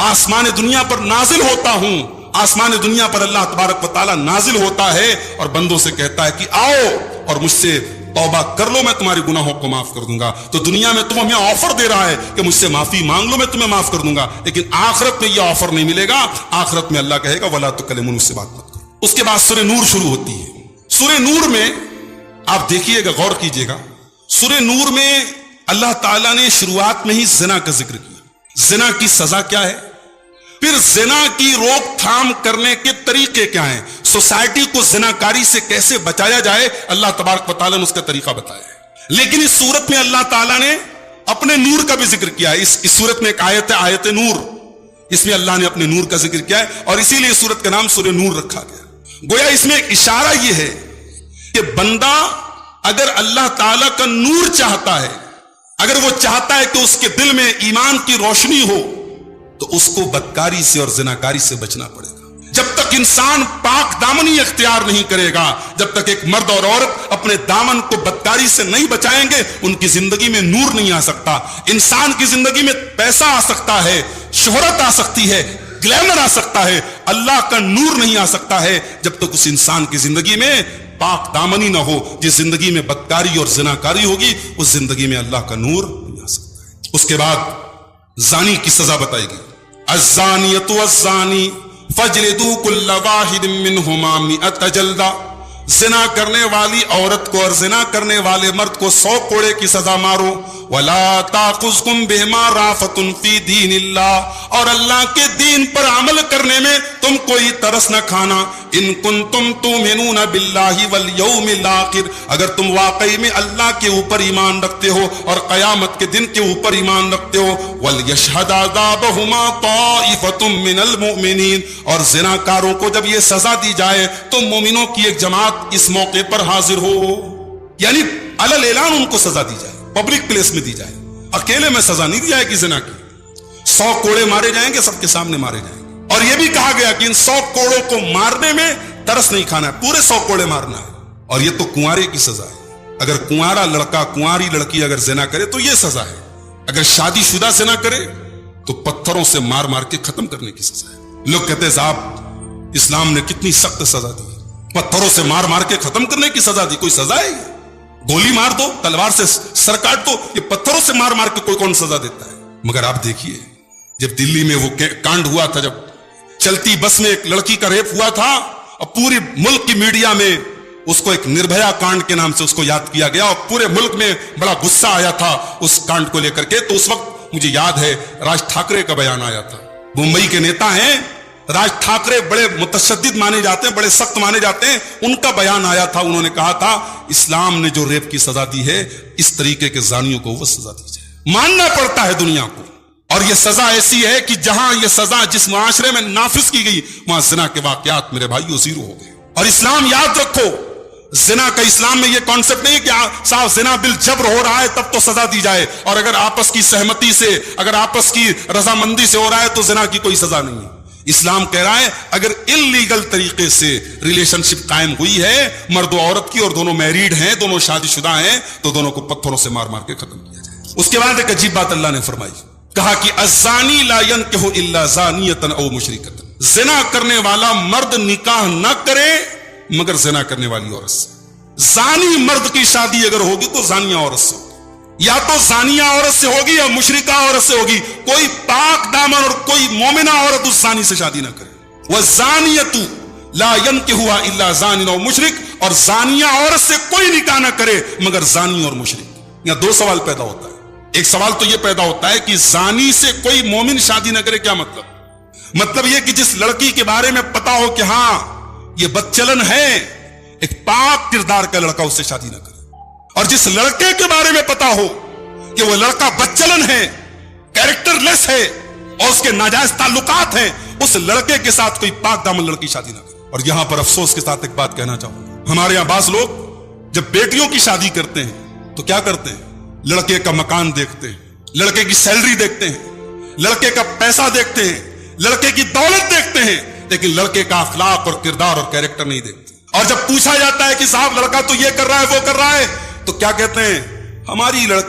Speaker 2: آسمان دنیا پر نازل ہوتا ہوں. آسمان دنیا پر اللہ تبارک و تعالیٰ نازل ہوتا ہے اور بندوں سے کہتا ہے کہ آؤ اور مجھ سے توبہ کر لو، میں تمہارے گناہوں کو معاف کر دوں گا. تو دنیا میں تم ہمیں آفر دے رہا ہے کہ مجھ سے معافی مانگ لو، میں تمہیں معاف کر دوں گا. لیکن آخرت میں یہ آفر نہیں ملے گا. آخرت میں اللہ کہے گا ولا تکلمون، مجھ سے بات مت کرو. اس کے بعد سورہ نور شروع ہوتی ہے. سورہ نور میں آپ دیکھیے گا، غور کیجئے گا، سورہ نور میں اللہ تعالیٰ نے شروعات میں ہی زنا کا ذکر کیا. زنا کی سزا کیا ہے، پھر زنا کی روک تھام کرنے کے طریقے کیا ہیں، سوسائٹی کو زناکاری سے کیسے بچایا جائے، اللہ تبارک و تعالیٰ نے اس کا طریقہ بتایا ہے. لیکن اس صورت میں اللہ تعالیٰ نے اپنے نور کا بھی ذکر کیا ہے. اس صورت میں ایک آیت ہے، آیت نور، اس میں اللہ نے اپنے نور کا ذکر کیا ہے اور اسی لیے صورت کا نام سورہ نور رکھا گیا. گویا اس میں ایک اشارہ یہ ہے کہ بندہ اگر اللہ تعالیٰ کا نور چاہتا ہے، اگر وہ چاہتا ہے کہ اس کے دل میں ایمان کی روشنی ہو، تو اس کو بدکاری سے اور زناکاری سے بچنا پڑے گا. جب تک انسان پاک دامنی اختیار نہیں کرے گا، جب تک ایک مرد اور عورت اپنے دامن کو بدکاری سے نہیں بچائیں گے، ان کی زندگی میں نور نہیں آ سکتا۔ انسان کی زندگی میں پیسہ آ سکتا ہے، شہرت آ سکتی ہے، گلیمر آ سکتا ہے، اللہ کا نور نہیں آ سکتا ہے جب تک اس انسان کی زندگی میں پاک دامنی نہ ہو۔ جس زندگی میں بدکاری اور زناکاری ہوگی، اس زندگی میں اللہ کا نور نہیں آ سکتا ہے۔ اس کے بعد زانی کی سزا بتائے گی، الزانیۃ والزانی فجلدوا کل واحد منہما 100 جلدہ۔ زنا کرنے والی عورت کو اور زنا کرنے والے مرد کو 100 کوڑے کی سزا مارو۔ وَلَا تَأْخُذْكُمْ بِهِمَا رَأْفَةٌ فِي دِينِ اللَّهِ، اور اللہ کے دین پر عمل کرنے میں تم کوئی ترس نہ کھانا۔ ان کنتم تؤمنون باللہ والیوم الآخر، اگر تم واقعی میں اللہ کے اوپر ایمان رکھتے ہو اور قیامت کے دن کے اوپر ایمان رکھتے ہو۔ وَلْيَشْهَدْ عَذَابَهُمَا طَائِفَةٌ مِّنَ الْمُؤْمِنِينَ، اور زناکاروں کو جب یہ سزا دی جائے تو مومنوں کی ایک جماعت اس موقع پر حاضر ہو، یعنی علل اعلان ان کو سزا دی جائے، پبلک پلیس میں دی جائے، اکیلے میں سزا نہیں دی جائے گی زنا کی۔ 100 کوڑے مارے جائیں گے، سب کے سامنے مارے جائیں گے۔ اور یہ بھی کہا گیا کہ ان 100 کوڑوں کو مارنے میں ترس نہیں کھانا ہے، پورے 100 کوڑے مارنا ہے۔ اور یہ تو کنوارے کی سزا ہے، اگر کنوارا لڑکا کنواری لڑکی اگر زنا کرے تو یہ سزا ہے، اگر شادی شدہ زنا کرے تو پتھروں سے مار مار کے ختم کرنے کی سزا ہے۔ لوگ کہتے ہیں صاحب اسلام نے کتنی سخت سزا دی، پتھروں سے مار مار کے ختم کرنے کی سزا دی، کوئی سزا ہے یہ؟ گولی مار دو، تلوار سے سر کاٹ دو، یہ پتھروں سے مار مار کے کوئی کون سزا دیتا ہے؟ مگر آپ دیکھیے جب دلی میں وہ کانڈ ہوا تھا، جب چلتی بس میں ایک لڑکی کا ریپ ہوا تھا اور پوری ملک کی میڈیا میں اس کو ایک نربھیا کانڈ کے نام سے اس کو یاد کیا گیا اور پورے ملک میں بڑا غصہ آیا تھا اس کانڈ کو لے کر کے، تو اس وقت مجھے یاد ہے راج ٹھاکرے کا بیان آیا تھا۔ ممبئی کے نیتا ہیں راج ٹھاکرے، بڑے متشدد مانے جاتے ہیں، بڑے سخت مانے جاتے ہیں، ان کا بیان آیا تھا، انہوں نے کہا تھا اسلام نے جو ریپ کی سزا دی ہے اس طریقے کے زانیوں کو وہ سزا دی جائے۔ ماننا پڑتا ہے دنیا کو، اور یہ سزا ایسی ہے کہ جہاں یہ سزا جس معاشرے میں نافذ کی گئی وہاں زنا کے واقعات میرے بھائیو زیرو ہو گئے۔ اور اسلام یاد رکھو، زنا کا اسلام میں یہ کانسیپٹ نہیں کہ صاحب زنا بالجبر ہو رہا ہے تب تو سزا دی جائے، اور اگر آپس کی سہمتی سے، اگر آپس کی رضامندی سے ہو رہا ہے تو زنا کی کوئی سزا نہیں ہے۔ اسلام کہہ رہا ہے اگر انلیگل طریقے سے ریلیشن شپ قائم ہوئی ہے مرد و عورت کی اور دونوں میریڈ ہیں، دونوں شادی شدہ ہیں، تو دونوں کو پتھروں سے مار مار کے ختم کیا جائے۔ اس کے بعد ایک عجیب بات اللہ نے فرمائی، کہا کہ الزانی لا ينکح الا زانیۃ او مشرکۃ، زنا کرنے والا مرد نکاح نہ کرے مگر زنا کرنے والی عورت سے۔ زانی مرد کی شادی اگر ہوگی تو زانیہ عورت سے ہوگی، یا تو زانیہ عورت سے ہوگی یا مشرکہ عورت سے ہوگی، کوئی پاک دامن اور کوئی مومنہ عورت اس زانی سے شادی نہ کرے۔ والزانیۃ لا ينکحها الا زان او مشرک، اور زانیہ عورت سے کوئی نکاح نہ کرے مگر زانی اور مشرک۔ یہاں دو سوال پیدا ہوتا ہے، ایک سوال تو یہ پیدا ہوتا ہے کہ زانی سے کوئی مومن شادی نہ کرے، کیا مطلب یہ کہ جس لڑکی کے بارے میں پتا ہو کہ ہاں یہ بدچلن ہے، ایک پاک کردار کا لڑکا اس سے شادی نہ کرے، اور جس لڑکے کے بارے میں پتا ہو کہ وہ لڑکا بدچلن ہے، کیریکٹر لیس ہے اور اس کے ناجائز تعلقات ہیں، اس لڑکے کے ساتھ کوئی پاک دامن لڑکی شادی نہ کرے۔ اور یہاں پر افسوس کے ساتھ ایک بات کہنا چاہوں گا، ہمارے یہاں بعض لوگ جب بیٹیوں کی شادی کرتے ہیں تو کیا کرتے ہیں، لڑکے کا مکان دیکھتے ہیں، لڑکے کی سیلری دیکھتے ہیں، لڑکے کا پیسہ دیکھتے ہیں، لڑکے کی دولت دیکھتے ہیں، لیکن لڑکے کا اخلاق اور کردار اور کیریکٹر نہیں دیکھتے۔ اور جب پوچھا جاتا ہے کہ صاحب لڑکا تو یہ کر رہا ہے وہ کر رہا ہے، تو کیا کہتے ہیں، ہماری لڑکی